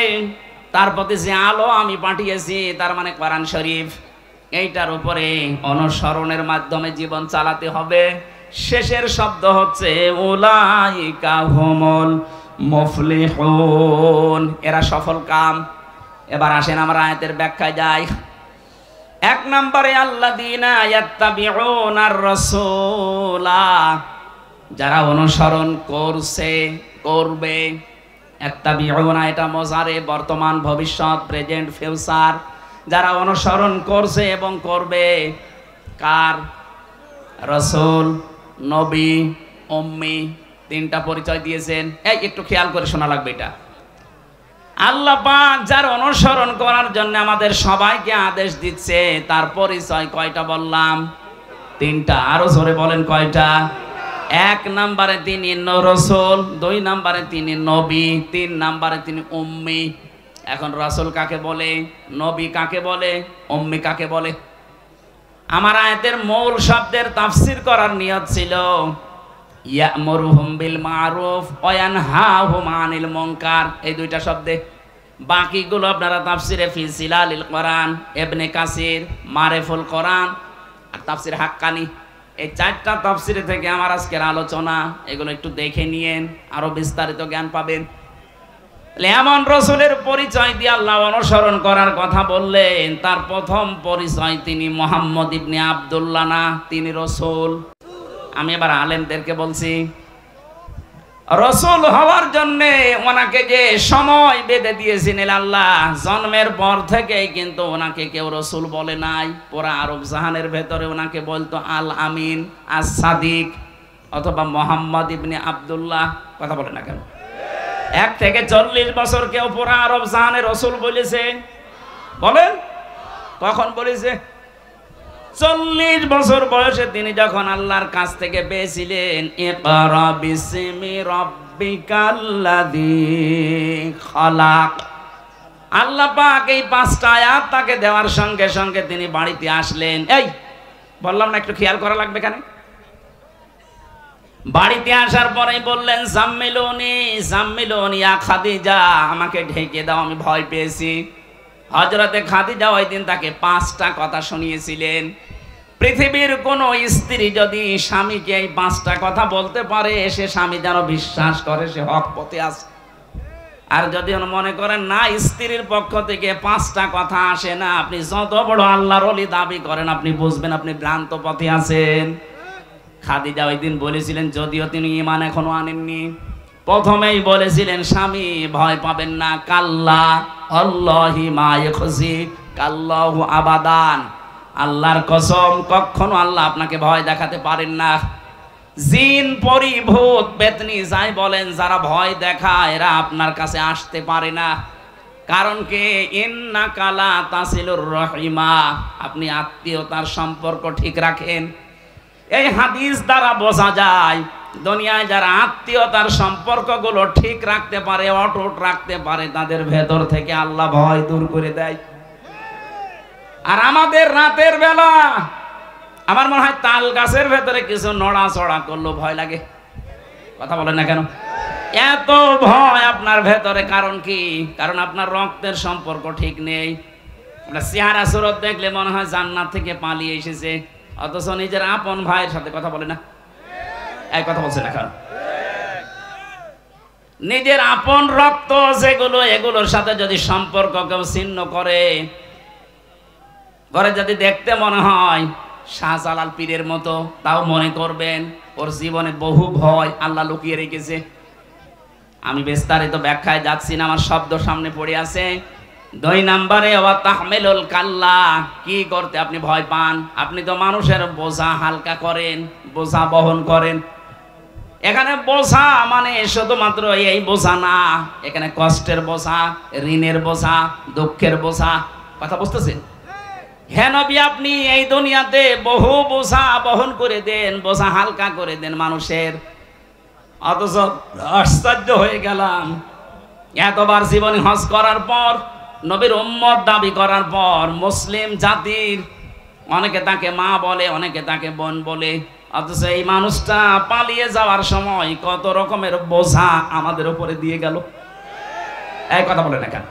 তার প্রতি যে আলো আমি পাঠিয়েছি তার মানে কোরআন শরীফ, এইটার উপরে অনুসরণের মাধ্যমে জীবন চালাতে হবে। শেষের শব্দ হচ্ছে উলাইকা হুমুল মুফলিহুন, এরা সফল কাম। এবার আসেন আমরা আয়াতের ব্যাখ্যায় যাই। 1 নম্বরে আল্লাযীনা ইয়াত্তাবিউনার রাসূলা, যারা অনুসরণ করছে করবে। ইয়াত্তাবিউনা এটা মুজারে, বর্তমান ভবিষ্যৎ, প্রেজেন্ট ফিউচার। যারা অনুসরণ করছে এবং করবে কার? রাসূল, নবী, উম্মি, 3টা পরিচয় দিয়েছেন। এই একটু খেয়াল করে শোনা লাগবে। এটা আল্লাহ পাক যার অনুসরণ করার জন্য আমাদের সবাইকে আদেশ দিচ্ছে, তার পরিচয় কয়টা বললাম? 3টা। আরো জোরে বলেন কয়টা? 1 নম্বরে তিনি রাসূল, 2 নম্বরে তিনি নবী, 3 নম্বরে তিনি উম্মি। এখন রাসূল কাকে বলে, নবী কাকে বলে, উম্মি কাকে বলে? আমার আয়াতের মূল শব্দের তাফসীর করার নিয়ত ছিল ইয়ামুরুহুম বিল মারুফ ওয়া ইয়ানহাহুম আনিল মুনকার, এই দুইটা শব্দে। বাকিগুলো আপনারা তাফসিরে ফি জিলালিল কোরআন, ইবনে কাসির, মারিফুল কোরআন আর তাফসির হাক্কানি, এই চারটা তাফসিরে থেকে আমার আজকের আলোচনা। এগুলো একটু দেখে নিয়েন, আরো বিস্তারিত জ্ঞান পাবেন। এমন রসুলের পরিচয় দিয়ে আল্লাহ অনুসরণ করার কথা বললেন। তার প্রথম পরিচয় তিনি মুহাম্মদ ইবনে আব্দুল্লাহ না, তিনি রসুল। আমি এবার আলেমদেরকে বলছি, রসুল হওয়ার জন্য ওনাকে যে সময় বেঁধে দিয়েছিলেন আল্লাহ, জন্মের পর থেকেই কিন্তু ওনাকে কেউ রসুল বলে নাই। পুরা আরব জাহানের ভেতরে ওনাকে বলতো আল আমিন, আস সাদিক অথবা মোহাম্মদ ইবনে আব্দুল্লাহ। কথা বলে না কেন? 1 থেকে 40 বছর কেউ পুরা আরব জাহানের রসুল বলেছে? বলেন কখন বলেছে? 40 বছর বয়সে তিনি যখন আল্লাহর কাছ থেকে পেয়েছিলেন, ইকরা বিসমি রাব্বিকাল্লাযী খালাক, আল্লাহ পাক এই 5টা আয়াত তাকে দেওয়ার সঙ্গে সঙ্গে তিনি বাড়িতে আসলেন। এই বললাম না, একটু খেয়াল করা লাগবে কেন? বাড়িতে আসার পরেই বললেন জাম্মিলুনি জাম্মিলুনি ইয়া খাদিজা, আমাকে ঢেকে দাও, আমি ভয় পেয়েছি। হযরতে খাদিজা ওই দিন তাকে 5টা কথা শুনিয়েছিলেন। পৃথিবীর কোন স্ত্রী যদি স্বামীকে এই 5টা কথা বলতে পারে, সে স্বামী যেন বিশ্বাস করে সে হক পথে আছে। আর যদি মনে করেন না, স্ত্রীর পক্ষ থেকে 5টা কথা আসে না, আপনি যত বড় আল্লাহর ওলি দাবি করেন, আপনি বুঝবেন আপনি ভ্রান্ত পথে আছেন। খাদিজা ওই দিন বলেছিলেন, যদিও তিনি ঈমান এখনো আনেননি, প্রথমেই বলেছিলেন স্বামী ভয় পাবেন না, কাল্লা আল্লাহি মা ইয়াখজি কাল্লাহু আবাদান, আল্লাহর কসম কখনো আল্লাহ আপনাকে ভয় দেখাতে পারেন না। জিন পরি ভূত পেতনি যাই বলেন, যারা ভয় দেখায় এরা আপনার কাছে আসতে পারে না। কারণ কি? ইন্নাকা লা তাসিলুর রহিমা, আপনি আত্মীয়তার সম্পর্ক ঠিক রাখেন। এই হাদিস দ্বারা বোঝা যায় দুনিয়ায় যারা আত্মীয়তার সম্পর্কগুলো ঠিক রাখতে পারে, অটুট রাখতে পারে, তাদের ভেতর থেকে আল্লাহ ভয় দূর করে দেয়। আর আমাদের রাতের বেলা আমার মনে হয় তাল গাছের ভেতরে কিছু নড়াচড়া করলো ভয় লাগে। কথা বলেন না কেন? এত ভয় আপনার ভেতরে, কারণ কি? কারণ আপনার রক্তের সম্পর্ক ঠিক নেই। আপনার চেহারা সুরত দেখলে মনে হয় জান্নাত থেকে পালিয়ে এসেছে, অথচ নিজের আপন ভাইয়ের সাথে কথা বলে না। এই কথা বলছে না কারণ নিজের আপন রক্ত যেগুলো, এগুলোর সাথে যদি সম্পর্ক কেউ ছিন্ন করে, ঘরে যদি দেখতে মনে হয় শাহজালাল পীরের মতো, তাও মনে করবেন ওর জীবনে বহু ভয় আল্লাহ লুকিয়ে রেখেছে। আমি বিস্তারিত ব্যাখ্যায় যাচ্ছি না, আমার শব্দ সামনে পড়ে আছে। 2 নম্বরে ওয়া তাহমিলুল কাল্লা, কি করতে আপনি ভয় পান? আপনি তো মানুষের বোঝা হালকা করেন, বোঝা বহন করেন। এখানে বোঝা মানে শুধুমাত্র এই বোঝা না, এখানে কষ্টের বোঝা, ঋণের বোঝা, দুঃখের বোঝা। কথা বুঝতেছেন? হ্যাঁ নবী, আপনি এই দুনিয়াতে বহু বোঝা বহন করে দেন, বোঝা হালকা করে দেন মানুষের। অথচ আশ্চর্য হয়ে গেলাম, এতবার জীবনে হজ করার পর, নবীর উম্মত দাবি করার পর, মুসলিম জাতির অনেকে তাকে মা বলে, অনেকে তাকে বোন বলে, অথচ এই মানুষটা পালিয়ে যাওয়ার সময় কত রকমের বোঝা আমাদের উপরে দিয়ে গেল। এই কথা বলে না কেন?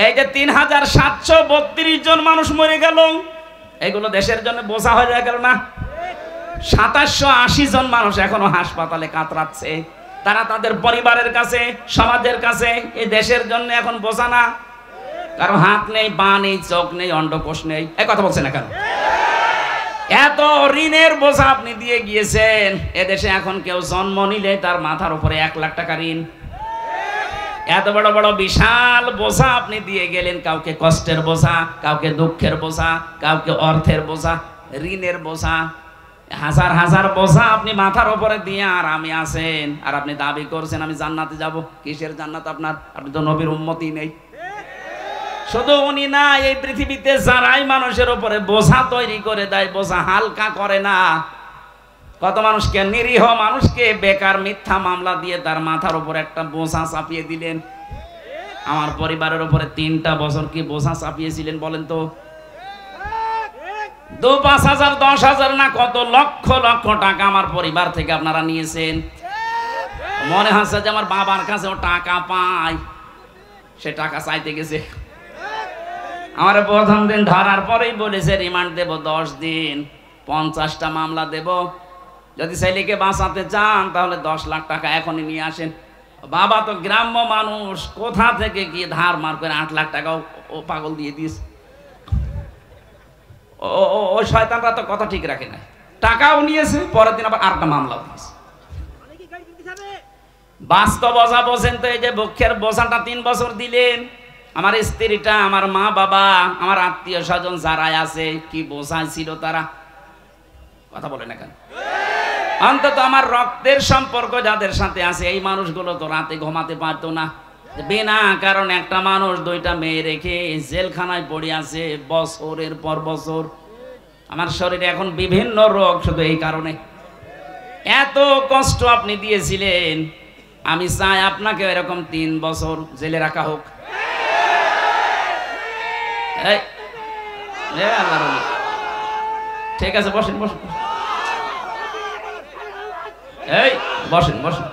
এই যে 3732 জন মানুষ মরে গেল, এগুলো দেশের জন্য বোঝা হয়ে গেল না? 2780 জন মানুষ এখনো হাসপাতালে কাতরাচ্ছে, তারা তাদের পরিবারের কাছে, সমাজের কাছে এই দেশের জন্য এখন বোঝা না? কারো হাত নেই, পা নেই, চোখ নেই, অন্ডকোষ নেই। এই কথা বলছে না কেন? এত ঋণের বোঝা আপনি দিয়ে গিয়েছেন। এদেশে এখন কেউ জন্ম নিলে তার মাথার উপরে 1 লাখ টাকা ঋণ। এত বড় বড় বিশাল বোঝা আপনি দিয়ে গেলেন, কাউকে কষ্টের বোঝা, কাউকে দুঃখের বোঝা, কাউকে অর্থের বোঝা, ঋণের বোঝা, হাজার হাজার বোঝা আপনি মাথার উপরে দিয়ে আরামে আছেন। আর আপনি দাবি করছেন আমি জান্নাতে যাব। কিসের জান্নাত আপনার? আপনি তো নবীর উম্মতই নেই। শুধু উনি না, এই পৃথিবীতে যারাই মানুষের উপরে বোঝা তৈরি করে দেয়, বোঝা হালকা করে না, কত মানুষকে, নিরীহ মানুষকে বেকার মিথ্যা মামলা দিয়ে তার মাথার উপর একটা বোঝা চাপিয়ে দিলেন। আমার পরিবারের উপরে 3টা বছর কি বোঝা চাপিয়েছিলেন বলেন তো? 2-5,000 10,000 না কত লক্ষ লক্ষ টাকা আমার পরিবার থেকে আপনারা নিয়েছেন। মনে হচ্ছে যে আমার বাবার কাছে ও টাকা পায়, সে টাকা চাইতে গেছে। আমার প্রথম দিন ধরার পরেই বলেছে রিমান্ড দেব 10 দিন, 50টা মামলা দেব, যদি ছেলেকে বাঁচাতে চান তাহলে 10 লাখ টাকা এখনই নিয়ে আসেন। বাবা তো গ্রাম্য মানুষ, কোথা থেকে গিয়ে ধার মার করে 8 লাখ টাকা ও পাগল দিয়ে দিয়েছে। ও শয়তানরা তো কথা ঠিক রাখে না, টাকাও নিয়েছে, পরের দিন আবার আরেকটা মামলা দিয়েছে। বাস্তব বোঝা বোঝেন তো, এই যে বক্ষের বোঝাটা 3 বছর দিলেন, আমার স্ত্রীটা, আমার মা বাবা, আমার আত্মীয় স্বজন যারা আছে, কি বোঝাই ছিল তারা, কথা বলে না কেন? অন্তত আমার রক্তের সম্পর্ক যাদের সাথে আছে এই মানুষগুলো তো রাতে ঘুমাতে পারতো না। বিনা কারণ একটা মানুষ 2টা মেয়ে রেখে জেলখানায় পড়ে আছে বছরের পর বছর। আমার শরীরে এখন বিভিন্ন রোগ শুধু এই কারণে। এত কষ্ট আপনি দিয়েছিলেন, আমি চাই আপনাকে এরকম 3 বছর জেলে রাখা হোক। ঠিক আছে, বসেন বসেন, এই বসেন বসেন।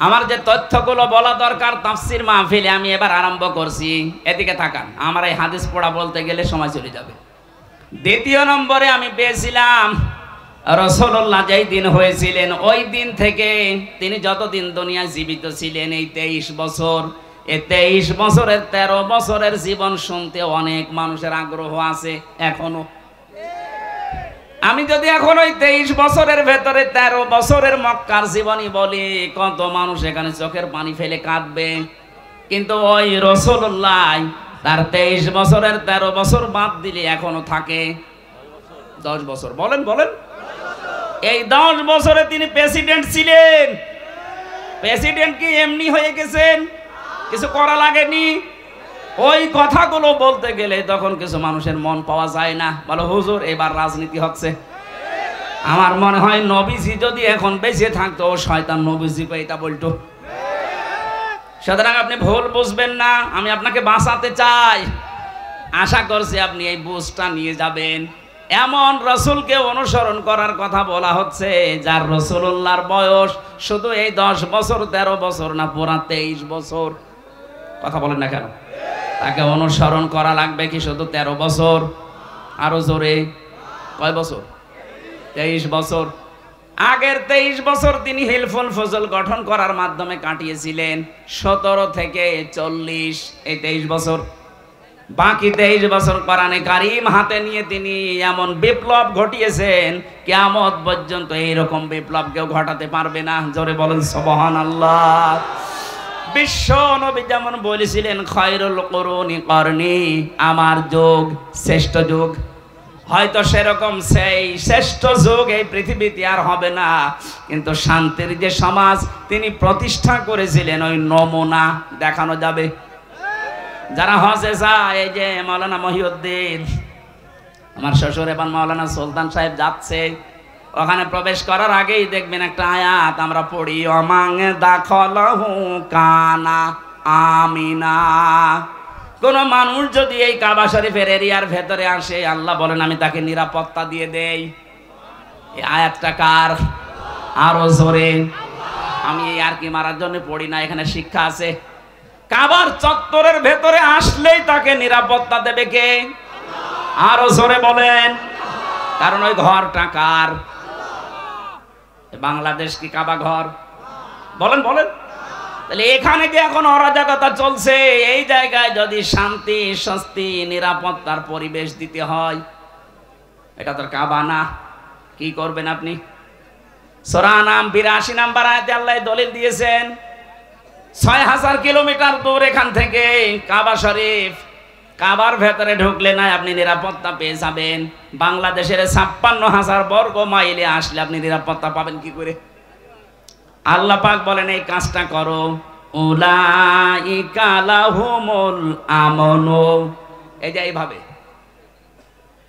আমার যে তথ্যগুলো বলা দরকার তাফসীর মাহফিলে আমি এবার আরম্ভ করছি, এদিকে তাকান। আমার এই হাদিস পড়া বলতে গেলে সময় চলে যাবে। 2য় নম্বরে আমি পেয়েছিলাম রাসূলুল্লাহ যেই দিন হয়েছিলেন ওই দিন থেকে তিনি যতদিন দুনিয়ায় জীবিত ছিলেন, এই 23 বছর, এই 23 বছরের 13 বছরের জীবন শুনতে অনেক মানুষের আগ্রহ আছে এখনো। আমি যদি এখন ওই 23 বছরের ভেতরে 13 বছরের মক্কার জীবনী বলি, কত মানুষ এখানে চোখের পানি ফেলে কাঁদবে। কিন্তু ওই রাসূলুল্লাহ তার 23 বছরের 13 বছর বাদ দিলে এখনো থাকে 10 বছর। বলেন বলেন, এই 10 বছরে তিনি প্রেসিডেন্ট ছিলেন। প্রেসিডেন্ট কি এমনি হয়ে গেছেন? কিছু করা লাগেনি। ওই কথাগুলো বলতে গেলে তখন কিছু মানুষের মন পাওয়া যায় না, বলো হুজুর এবার রাজনীতি হচ্ছে। আমার মনে হয় নবীজি যদি এখন বেঁচে থাকতো, শয়তান নবীজি এটা বলতো। সুতরাং আপনি ভুল বুঝবেন না, আমি আপনাকে বাঁচাতে চাই। আশা করছি আপনি এই বুঝটা নিয়ে যাবেন। এমন রাসূলকে অনুসরণ করার কথা বলা হচ্ছে যার রাসূলুল্লাহর বয়স শুধু এই 10 বছর 13 বছর না, পুরা 23 বছর। কথা বলেন না কেন? তাকে অনুসরণ করা লাগবে কি শুধু 13 বছর? আরো জোরে, কয় বছর? 23 বছর। আগের 23 বছর তিনি হিলফুল ফজল গঠন করার মাধ্যমে কাটিয়েছিলেন। 17 থেকে 40 এই 23 বছর। বাকি 23 বছর কোরআনে কারীম হাতে নিয়ে তিনি এমন বিপ্লব ঘটিয়েছেন, কিয়ামত পর্যন্ত এইরকম বিপ্লব কেউ ঘটাতে পারবে না। জোরে বলেন সুবহানাল্লাহ। বিশ্ব নবী যেমন বলেছিলেন খায়রুল কুরুনি করনি, আমার যুগ শ্রেষ্ঠ যুগ। হয়তো সেরকম সেই শ্রেষ্ঠ যুগ এই পৃথিবীতে আর হবে না, কিন্তু শান্তির যে সমাজ তিনি প্রতিষ্ঠা করেছিলেন ওই নমুনা দেখানো যাবে। যারা হজে যায়, এই যে মাওলানা মহিউদ্দিন, আমার শ্বশুর এবং মাওলানা সুলতান সাহেব যাচ্ছে, ওখানে প্রবেশ করার আগেই দেখবেন একটা আয়াত আমরা পড়ি, অমাং দাখলাহু কানা আমিনা। কোন মানুষ যদি এই কাবা শরীফের এরিয়ার ভেতরে আসে, আল্লাহ বলেন আমি তাকে নিরাপত্তা দিয়ে দেই। এই আয়াতটা কার? আরো জোরে। আমি এই আর কি মারার জন্য পড়ি না, এখানে শিক্ষা আছে। কাবার চত্বরের ভেতরে আসলেই তাকে নিরাপত্তা দেবে কে? আরো জোরে বলেন। কারণ ওই ঘরটা কার? বাংলাদেশ কি কাবা ঘর? বলেন বলেন। তাহলে এখানে কি এখন অরাজকতা চলছে? এই জায়গায় যদি শান্তি স্বস্তি নিরাপত্তার পরিবেশ দিতে হয়, এটা তো কাবা না। কি করবেন আপনি? সূরা আনাম 82 নম্বর আয়াতে আল্লাহ দলিল দিয়েছেন 6000 কিলোমিটার দূর এখান থেকে কাবা শরীফ। কাবার ভেতরে ঢুকলে না আপনি নিরাপত্তা পেয়ে যাবেন, বাংলাদেশের 56,000 বর্গ মাইলে আসলে আপনি নিরাপত্তা পাবেন কি করে? আল্লাহ পাক বলেন এই কাজটা করো, উলাইকা লাহুমুল আমনু। এই যে এইভাবে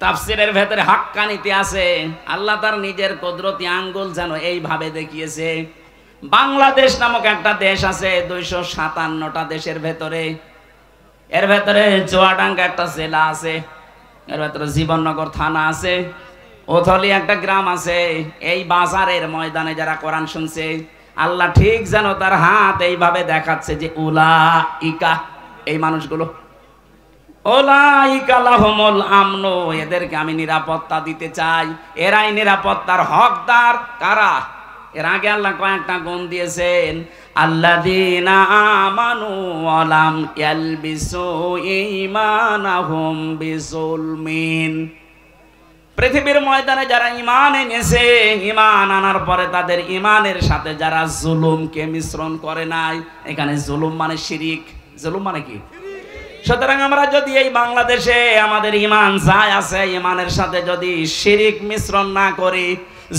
তাফসীরের ভেতরে হাক্কানিতে আছে, আল্লাহ তার নিজের কুদরতি আঙ্গুল যেন এইভাবে দেখিয়েছে। বাংলাদেশ নামক একটা দেশ আছে 257টা দেশের ভেতরে, এর ভেতরে চুয়াডাঙ্গা একটা জেলা আছে। এর ভেতরে জীবননগর থানা আছে, ওথলি একটা গ্রাম আছে। এই বাজারের ময়দানে যারা কোরআন শুনছে, আল্লাহ ঠিক যেন তার হাত এইভাবে দেখাচ্ছে যে উলাইকা, এই মানুষগুলো, উলাইকা লাহুমুল আমনু, এদেরকে আমি নিরাপত্তা দিতে চাই। এরাই নিরাপত্তার হকদার। কারা? এর আগে আল্লাহ কয়েকটা গুণ দিয়েছেন, আল্লাযীনা আমানু ওয়া লাম ইয়ালবিসু ঈমানাহুম বিযুলমিন। পৃথিবীর ময়দানে যারা ঈমান এনেছে, ঈমান আনার পরে তাদের ঈমানের সাথে যারা জুলুমকে মিশ্রণ করে নাই। এখানে জুলুম মানে শিরিক। জুলুম মানে কি? সুতরাং আমরা যদি এই বাংলাদেশে আমাদের ঈমান যায় আছে, ঈমানের সাথে যদি শিরিক মিশ্রণ না করি,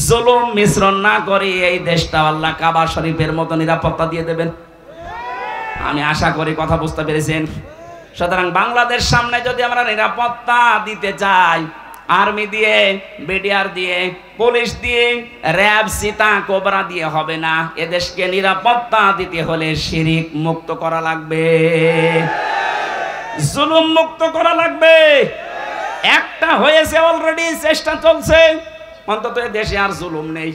জুলুম মিশ্রণ না করি, এই দেশটা আল্লাহ কাবা শরীফের মতো নিরাপত্তা দিয়ে দেবেন। আমি আশা করি কথা বুঝতে পেরেছেন। সুতরাং বাংলাদেশ সামনে যদি আমরা নিরাপত্তা দিতে চাই, আর্মি দিয়ে, বিডিআর দিয়ে, পুলিশ দিয়ে, র্যাব, সীতা, কোবরা দিয়ে হবে না। এদেশকে নিরাপত্তা দিতে হলে শিরিক মুক্ত করা লাগবে, জুলুম মুক্ত করা লাগবে। একটা হয়েছে অলরেডি, চেষ্টা চলছে, অন্তত দেশে আর জুলুম নেই।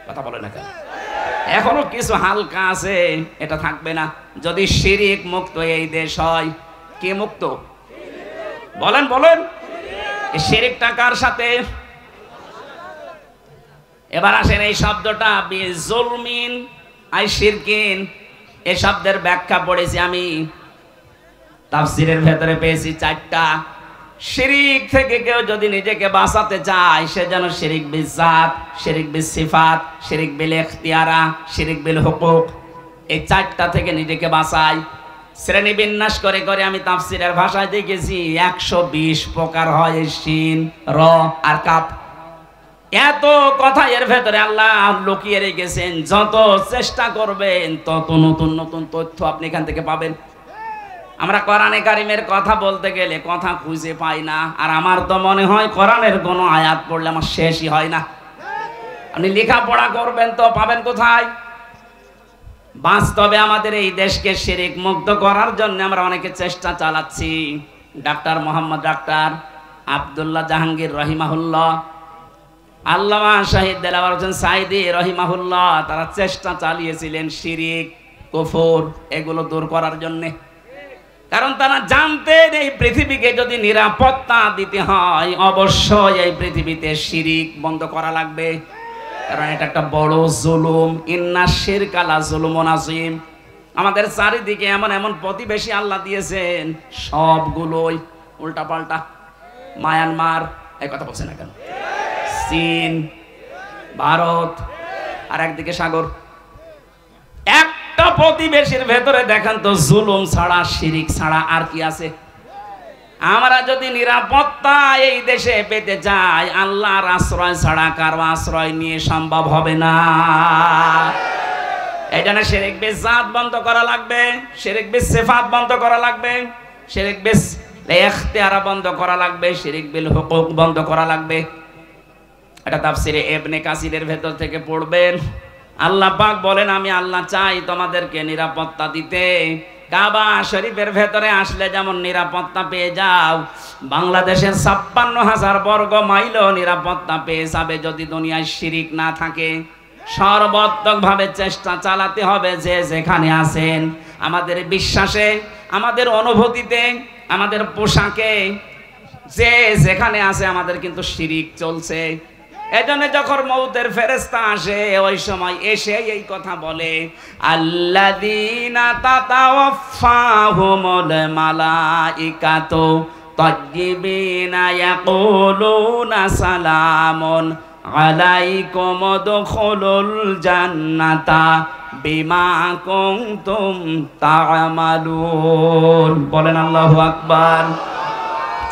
কথা বলে না কেন? এখনো কিছু হালকা আছে, এটা থাকবে না যদি শিরিক মুক্ত এই দেশ হয়। কে মুক্ত? বলেন বলেন। শিরিকটা কার সাথে? এবার আসেন এই শব্দটা বিজুলমিন আই শিরকিন, এই শব্দের ব্যাখ্যা পড়েছি আমি তাফসীরের ভেতরে, পেয়েছি 4টা। শিরিক থেকে কেউ যদি নিজেকে বাঁচাতে চায়, সে যেন শিরিক বিল জাত, শিরিক বিল সিফাত, শিরিক বিল ইখতিয়ারা, শিরিক বিল হুকুক, এই 4টা থেকে নিজেকে বাঁচায়। শ্রেণী বিন্যাস করে করে আমি তাফসীরের ভাষায় দেখেছি 120 প্রকার হয় শিন, র আর কাপ। এত কথা এর ভেতরে আল্লাহ লুকিয়ে রেখেছেন। যত চেষ্টা করবেন তত নতুন নতুন তথ্য আপনি এখান থেকে পাবেন। আমরা কোরআনে কারিমের কথা বলতে গেলে কথা খুঁজে পাই না। আর আমার তো মনে হয় কোরআনের কোনো আয়াত পড়লে আমার শেষই হয় না। আপনি লেখাপড়া করবেন তো পাবেন কোথায়? বাস্তবে আমাদের এই দেশকে শিরিক মুক্ত করার জন্য আমরা অনেকে চেষ্টা চালাচ্ছি। ডাক্তার মোহাম্মদ ডাক্তার আব্দুল্লাহ জাহাঙ্গীর রহিমাহুল্লাহ, আল্লামা শহীদ দেলাওয়ার হোসেন সাইদি রহিমাহুল্লাহ, তারা চেষ্টা চালিয়েছিলেন শিরিক, কুফর এগুলো দূর করার জন্যে। কারণ তারা জানতেন এই পৃথিবীকে যদি নিরাপত্তা দিতে হয়, অবশ্যই এই পৃথিবীতে শিরিক বন্ধ করা লাগবে। কারণ এটা একটা বড় জুলুম। ইন্না শিরকা লা যুলুমুন আযীম। আমাদের চারিদিকে এমন এমন প্রতিবেশী আল্লাহ দিয়েছেন, সবগুলোই উল্টাপাল্টা। মায়ানমার, এই কথা বলছে না কেন? চীন, ভারত, আর একদিকে সাগর। একটা প্রতিবেশীর ভেতরে দেখেন তো জুলুম ছাড়া, শিরিক ছাড়া আর কি আছে? আমরা যদি নিরাপত্তা এই দেশে পেতে চাই, আল্লাহর আশ্রয় ছাড়া কারো আশ্রয় নিয়ে সম্ভব হবে না। এই জন্য শিরিক বিল জাত বন্ধ করা লাগবে, শিরিক বিল সিফাত বন্ধ করা লাগবে, শিরিক বিল ইখতিয়ারা বন্ধ করা লাগবে, শিরিক বিল হুকুক বন্ধ করা লাগবে। এটা তাফসীরে ইবনে কাসিরের ভেতর থেকে পড়বেন। আল্লাহ পাক বলেন, আমি আল্লাহ চাই তোমাদেরকে নিরাপত্তা দিতে। কাবা শরীফের ভেতরে আসলে যেমন নিরাপত্তা পেয়ে যাও, বাংলাদেশের 56,000 বর্গ মাইলও নিরাপত্তা পেয়ে যাবে যদি দুনিয়ায় শিরিক না থাকে। সর্বাত্মকভাবে চেষ্টা চালাতে হবে যে যেখানে আছেন, আমাদের বিশ্বাসে, আমাদের অনুভূতিতে, আমাদের পোশাকে, যে যেখানে আছে আমাদের কিন্তু শিরিক চলছে। এজন্য যখন মউতের ফেরেশতা আসে, ওই সময় এসে এই কথা বলে, আল্লাযীনা তাতাওয়াফাহুমুল মালাইকাতু তাইয়্যিবিনা ইয়াকুলুনা সালামুন আলাইকুম উদখুলুল জান্নাতা বিমা কুনতুম তা'মালুন। বলেন আল্লাহু আকবার।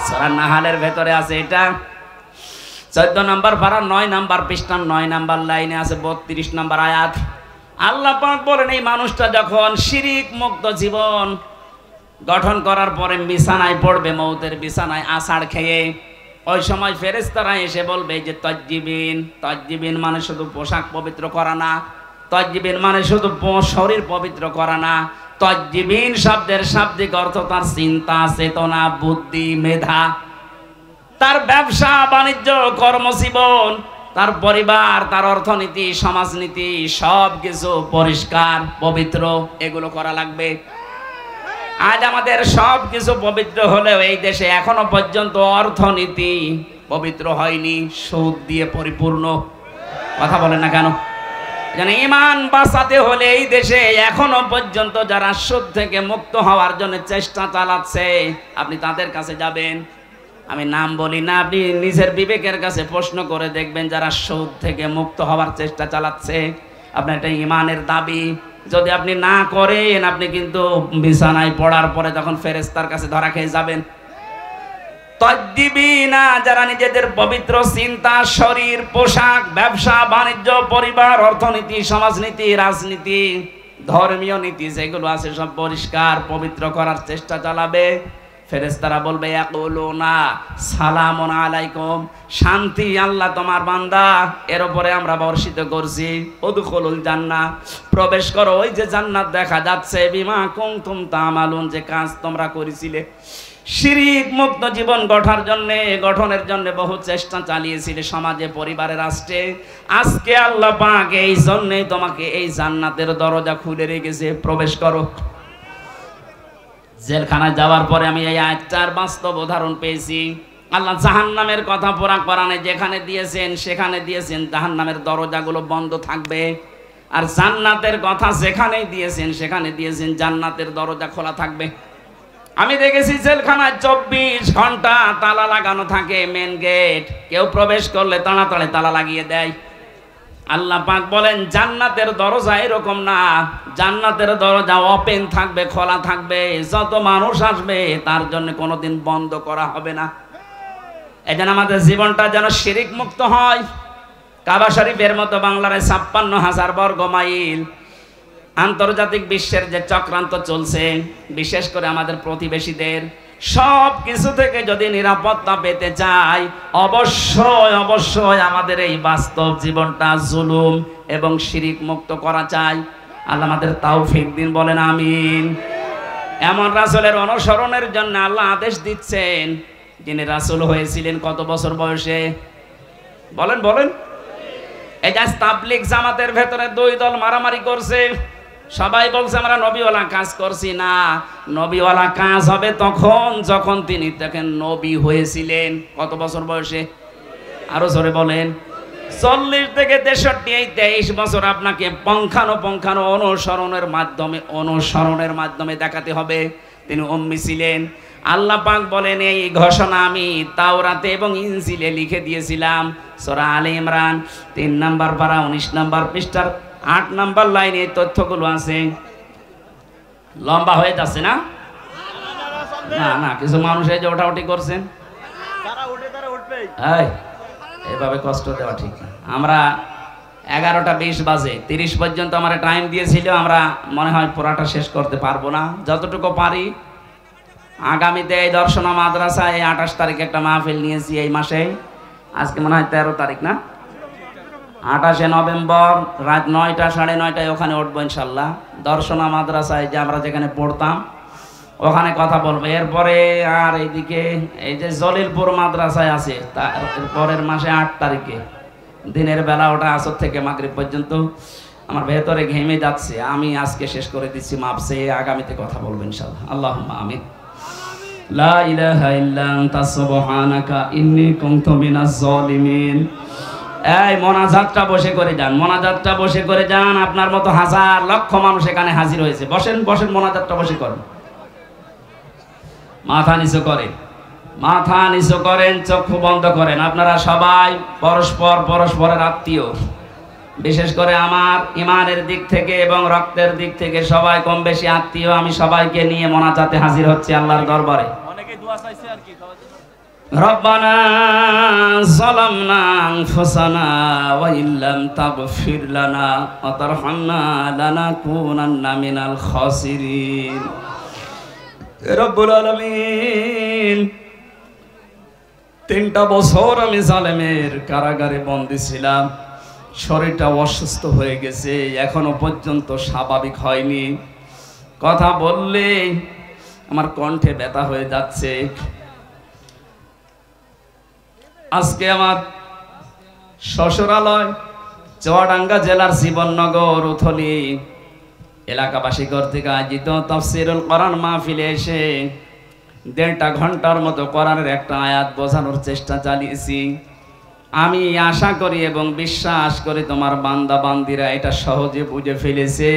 সূরা নাহলের ভেতরে আছে এটা 14 নম্বর পারা 9 নম্বর পৃষ্ঠা 9 নম্বর লাইনে আছে 32 নম্বর আয়াত। আল্লাহ পাক বলেন, এই মানুষটা যখন শিরিক মুক্ত জীবন গঠন করার পরে বিছানায় পড়বে, মউতের বিছানায় আছাড় খেয়ে, ওই সময় ফেরেশতারা এসে বলবে যে তাইয়্যিবিন। তাইয়্যিবিন মানে শুধু পোশাক পবিত্র করা না, তাইয়্যিবিন মানে শুধু শরীর পবিত্র করা না। তাইয়্যিবিন শব্দের শাব্দিক অর্থ তার চিন্তা, চেতনা, বুদ্ধি, মেধা তার ব্যবসা বাণিজ্য কর্মজীবন, তার পরিবার, তার অর্থনীতি, সমাজনীতি সব কিছু পরিষ্কার পবিত্র, এগুলো করা লাগবে। আজ আমাদের সব কিছু পবিত্র হলেও এই দেশে এখনো পর্যন্ত অর্থনীতি পবিত্র হয়নি, সুদ দিয়ে পরিপূর্ণ। কথা বলেন না কেন? যেন ঈমান বাঁচাতে হলে এই দেশে এখনো পর্যন্ত যারা সুদ থেকে মুক্ত হওয়ার জন্য চেষ্টা চালাচ্ছে, আপনি তাদের কাছে যাবেন, আমি নাম বলি না, আপনি নিজের বিবেকের কাছে প্রশ্ন করে দেখবেন যারা সুদ থেকে মুক্ত হওয়ার চেষ্টা চালাচ্ছে। আপনার এটা ঈমানের দাবি, যদি আপনি না করেন আপনি কিন্তু বিছানায় পড়ার পরে তখন ফেরেশতার কাছে ধরা খেয়ে যাবেন। তদ্দিবিনা, যারা নিজেদের পবিত্র চিন্তা, শরীর, পোশাক, ব্যবসা বাণিজ্য, পরিবার, অর্থনীতি, সমাজনীতি, রাজনীতি, ধর্মীয় নীতি যেগুলো আছে সব পরিষ্কার পবিত্র করার চেষ্টা চালাবে, ফেরেশতারা বলবে ইয়াকুলুনা সালামুন আলাইকুম, শান্তি আল্লাহ তোমার বান্দা এর উপরে আমরা বর্ষিত করছি। উদখুলুল জান্নাহ, প্রবেশ করো ওই যে জান্নাত দেখা যাচ্ছে, বিমা কুনতুম তা'মালুন, যে কাজ তোমরা করেছিলে। শিরিক মুক্ত জীবন গঠনের জন্য বহু চেষ্টা চালিয়েছিলে সমাজে, পরিবারে, রাষ্ট্রে। আজকে আল্লাহ পাক এই জন্যই তোমাকে এই জান্নাতের দরজা খুলে রেখেছে, প্রবেশ করো। জেলখানায় যাওয়ার পরে আমি এই আয়াতটার বাস্তব উদাহরণ পেয়েছি। আল্লাহ জাহান্নামের কথা পুরা কোরআনে যেখানে দিয়েছেন সেখানে দিয়েছেন জাহান্নামের দরজাগুলো বন্ধ থাকবে, আর জান্নাতের কথা যেখানে দিয়েছেন সেখানে দিয়েছেন জান্নাতের দরজা খোলা থাকবে। আমি দেখেছি জেলখানায় 24 ঘন্টা তালা লাগানো থাকে, মেন গেট, কেউ প্রবেশ করলে তাড়াতাড়ি তালা লাগিয়ে দেয়। আল্লাহ পাক বলেন জান্নাতের দরজা এরকম না, জান্নাতের দরজা ওপেন থাকবে, খোলা থাকবে, যত মানুষ আসবে তার জন্য কোনোদিন বন্ধ করা হবে না। এই জন্য আমাদের জীবনটা যেন শিরিক মুক্ত হয়। কাবা শরীফের মতো বাংলার 56,000 বর্গ মাইল আন্তর্জাতিক বিশ্বের যে চক্রান্ত চলছে, বিশেষ করে আমাদের প্রতিবেশীদের, সব কিছু থেকে যদি নিরাপত্তা পেতে চাই, অবশ্যই আমাদের এই বাস্তব জীবনটা জুলুম এবং শিরিক মুক্ত করা চাই। আল্লাহ আমাদের তৌফিক দিন, বলেন আমিন। এমন রাসূলের অনুসরণের জন্য আল্লাহ আদেশ দিচ্ছেন, যিনি রাসূল হয়েছিলেন কত বছর বয়সে? বলেন। এই যে তাবলীগ জামাতের ভেতরে 2 দল মারামারি করছে, সবাই বলছে আমরা নবীওয়ালা কাজ করছি না। নবীওয়ালা কাজ হবে তখন যখন তিনি দেখেন নবী হয়েছিলেন। কত বছর বয়সে? আরো জোরে বলেন। 40 থেকে 63, এই 23 বছর আপনাকে পঙ্খানো অনুসরণের মাধ্যমে দেখাতে হবে তিনি উম্মি ছিলেন। আল্লাহ পাক বলেন এই ঘোষণা আমি তাওরাতে এবং ইনজিলে লিখে দিয়েছিলাম। সূরা আলে ইমরান 3 নম্বর পারা 19 নম্বর পৃষ্ঠার 8 নম্বর লাইনে এই তথ্যগুলো আছে। লম্বা হয়ে যাচ্ছে না? না, কিছু মানুষ এই যে ওঠাউঠি করছেন, এভাবে কষ্ট দেওয়া ঠিক না। আমরা 11:20 বাজে 30 পর্যন্ত আমার টাইম দিয়েছিল, আমরা মনে হয় পুরাটা শেষ করতে পারবো না, যতটুকু পারি। আগামীতে এই দর্শনা মাদ্রাসায় 28 তারিখে একটা মাহফিল নিয়েছি এই মাসে, আজকে মনে হয় 13 তারিখ না, 28 নভেম্বর রাত 9টা 9:30 ওখানে উঠবো ইনশাল্লাহ। দর্শনা মাদ্রাসায় যে আমরা যেখানে পড়তাম ওখানে কথা বলবো। এরপরে আর এইদিকে এই যে জলিলপুর মাদ্রাসায় আছে, তার পরের মাসে 8 তারিখে দিনের বেলা, ওটা আসর থেকে মাগরিব পর্যন্ত। আমার ভেতরে ঘেমে যাচ্ছে, আমি আজকে শেষ করে দিচ্ছি, মাপসে আগামীতে কথা বলবো ইনশাল্লাহ। আল্লাহুম্মা আমিন। লা ইলাহা ইল্লা আনতা সুবহানাকা ইন্নী কুনতু মিনাজ জালিমিন। এই মোনাজাতটা বসে করে যান, আপনার মতো হাজার লক্ষ মানুষ এখানে হাজির হয়েছে। বসেন, মোনাজাতটা বসে করেন। মাথা নিচু করেন, চক্ষু বন্ধ করেন। আপনারা সবাই পরস্পরের আত্মীয়, বিশেষ করে আমার ইমানের দিক থেকে এবং রক্তের দিক থেকে সবাই কম বেশি আত্মীয়। আমি সবাইকে নিয়ে মোনাজাতে হাজির হচ্ছি আল্লাহর দরবারে। রব্বানা যালামনা আনফুসানা ওয়া ইল্লাম তাগফির লানা ওয়া তারহামনা লানাকুনান্না মিনাল খাসিরিন। রব্বুল আলামিন, 3টা বছর আমি জালেমের কারাগারে বন্দী ছিলাম, শরীরটা অসুস্থ হয়ে গেছে, এখনো পর্যন্ত স্বাভাবিক হয়নি। কথা বললে আমার কণ্ঠে ব্যথা হয়ে যাচ্ছে। আজকে আমার শ্বশুরালয় চুয়াডাঙ্গা জেলার জীবননগর উথলি এলাকাবাসী কর্তৃক আয়োজিত তাফসীরুল কোরআন মাহফিলে এসে 1.5 ঘন্টার মতো কোরআনের একটা আয়াত বোঝানোর চেষ্টা চালিয়েছি। আমি আশা করি এবং বিশ্বাস করি তোমার বান্দা বান্দিরা এটা সহজে বুঝে ফেলেছে।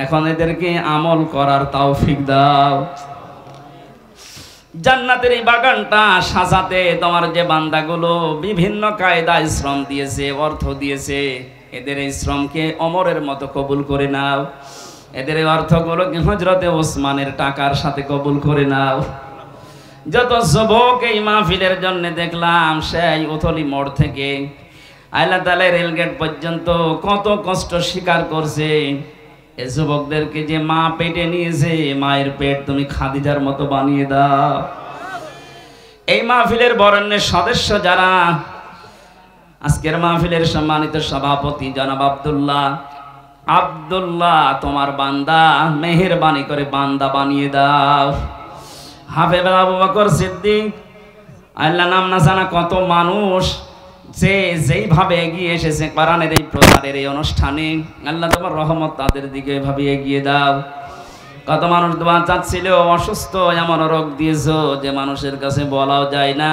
এখন এদেরকে আমল করার তৌফিক দাও। জান্নাতের এই বাগানটা সাজাতে তোমার যে বান্দাগুলো বিভিন্ন কায়দায় শ্রম দিয়েছে, অর্থ দিয়েছে, এদের এই শ্রমকে ওমরের মতো কবুল করে নাও। এদের এই অর্থগুলোকে হযরতে ওসমানের টাকার সাথে কবুল করে নাও। যত যুবক এই মাহফিলের জন্য দেখলাম সেই উথলি মোড় থেকে আইলাতালে রেলগেট পর্যন্ত কত কষ্ট স্বীকার করছে, এই যুবকদেরকে যে মা পেটে নিয়েছে, মায়ের পেট তুমি খাদিজার মতো বানিয়ে দাও। এই মাহফিলের বরেণ্যের সদস্য যারা, আজকের মাহফিলের সম্মানিত সভাপতি জনাব আব্দুল্লাহ তোমার বান্দা, মেহেরবানি করে বান্দা বানিয়ে দাও। হাফেজ আবু বকর সিদ্দিক, আল্লাহ নাম না জানা কত মানুষ যে যেইভাবে এগিয়ে এসেছে কোরআনের এই প্রচারের এই অনুষ্ঠানে, আল্লাহ তোমার রহমত তাদের দিকে এভাবে এগিয়ে দাও। কত মানুষ দোয়া চাচ্ছিল, অসুস্থ, এমন রোগ দিয়েছো যে মানুষের কাছে বলাও যায় না।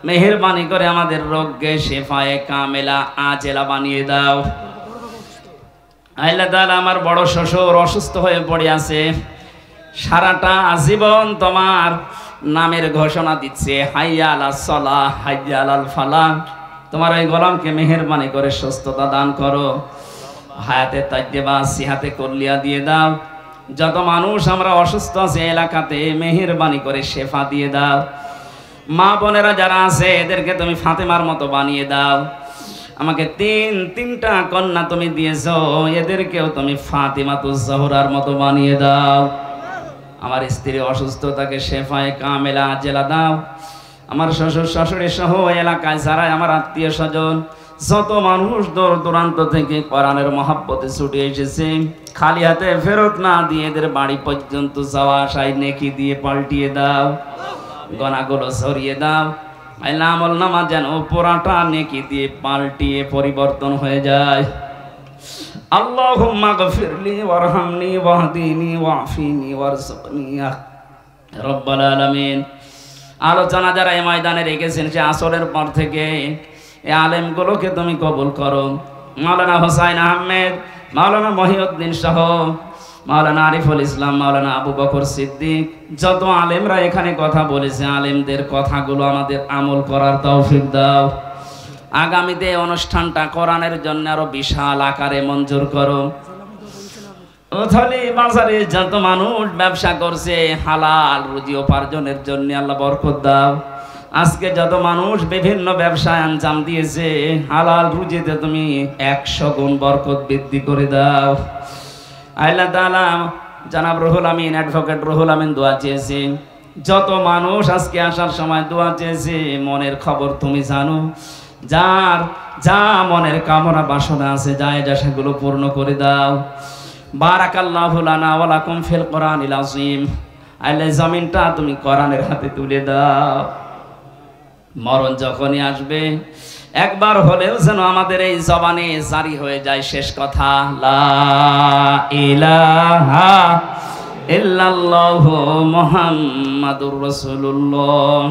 মেহেরবানি করে আমাদের রোগকে শেফায়ে কামেলা আজেলা বানিয়ে দাও। আল্লাহ তাআলা আমার বড় শ্বশুর অসুস্থ হয়ে পড়ে আছে, সারাটা জীবন তোমার নামের ঘোষণা দিচ্ছে, হাইয়া আলাস সালাহ হাইয়া আলাল ফালাহ। তোমার ওই গোলামকে মেহেরবানি করে সুস্থতা দান করো, হায়াতে তাজ্জেবা সিহাতে কল্লিয়া দিয়ে দাও। যত মানুষ আমরা অসুস্থ আছে এলাকাতে, মেহেরবানি করে শেফা দিয়ে দাও। মা বোনেরা যারা আছে এদেরকে তুমি ফাতেমার মতো বানিয়ে দাও। আমাকে তিনটা কন্যা তুমি দিয়েছো, এদেরকেও তুমি ফাতিমাতুজ জোহরার মতো বানিয়ে দাও। আমার স্ত্রী অসুস্থতাকে শেফায়ে কামেলা আজেলা দাও। আমার শ্বশুর শাশুড়ি সহ এলাকায় যারা আমার আত্মীয় স্বজন, যত মানুষ দূর দূরান্ত থেকে কোরআনের মহব্বতে ছুটে এসেছে, খালি হাতে ফেরত না দিয়ে এদের বাড়ি পর্যন্ত যাওয়া আসায় নেকি দিয়ে পাল্টিয়ে দাও, গনাগুলো সরিয়ে দাও। আল্লাহ আমল নামা যেন পুরাটা নেকি দিয়ে পাল্টিয়ে পরিবর্তন হয়ে যায়। আল্লাহুম্মা গফিরলি ওয়ারহামনি ওয়াহদিনি ওয়াফিনি ওয়ারযুকনি ইয়া রাব্বাল আলামিন। আলোচনা যারা এই ময়দানে রেখেছেন সে আসরের পর থেকে এই আলেমগুলোকে তুমি কবুল করো। মাওলানা হোসাইন আহমেদ, মাওলানা মহিউদ্দিন সহ মাওলানা আরিফুল ইসলাম, মাওলানা আবু বকর সিদ্দিক, যত আলেমরা এখানে কথা বলেছে, আলেমদের কথাগুলো আমাদের আমল করার তৌফিক দাও। আগামীতে অনুষ্ঠানটা কোরআনের জন্য আরো বিশাল আকারে মঞ্জুর করো। উথলি বাজারে যত মানুষ ব্যবসা করছে হালাল রুজি উপার্জনের জন্য, আল্লাহ বরকত দাও। আজকে যত মানুষ বিভিন্ন ব্যবসায় আঞ্জাম দিয়েছে, হালাল রুজিতে তুমি 100 গুণ বরকত বৃদ্ধি করে দাও। আল্লাহ তাআলা জনাব রুহুল আমিন, অ্যাডভোকেট রুহুল আমিন দোয়া চেয়েছে। যত মানুষ আজকে আসার সময় দোয়া চেয়েছে, মনের খবর তুমি জানো। যার যা মনের কামনা বাসনা আছে, যায় যা সেগুলো পূর্ণ করে দাও। বারাকাল্লাহু লানা ওয়া লাকুম ফিল কোরআনিল আযীম। আল্লাহ জমিনটা তুমি কোরআনের হাতে তুলে দাও। মরণ যখনই আসবে একবার হলেও যেন আমাদের এই জবানে জারি হয়ে যায় শেষ কথা, লা ইলাহা ইল্লাল্লাহু মুহাম্মাদুর রাসূলুল্লাহ।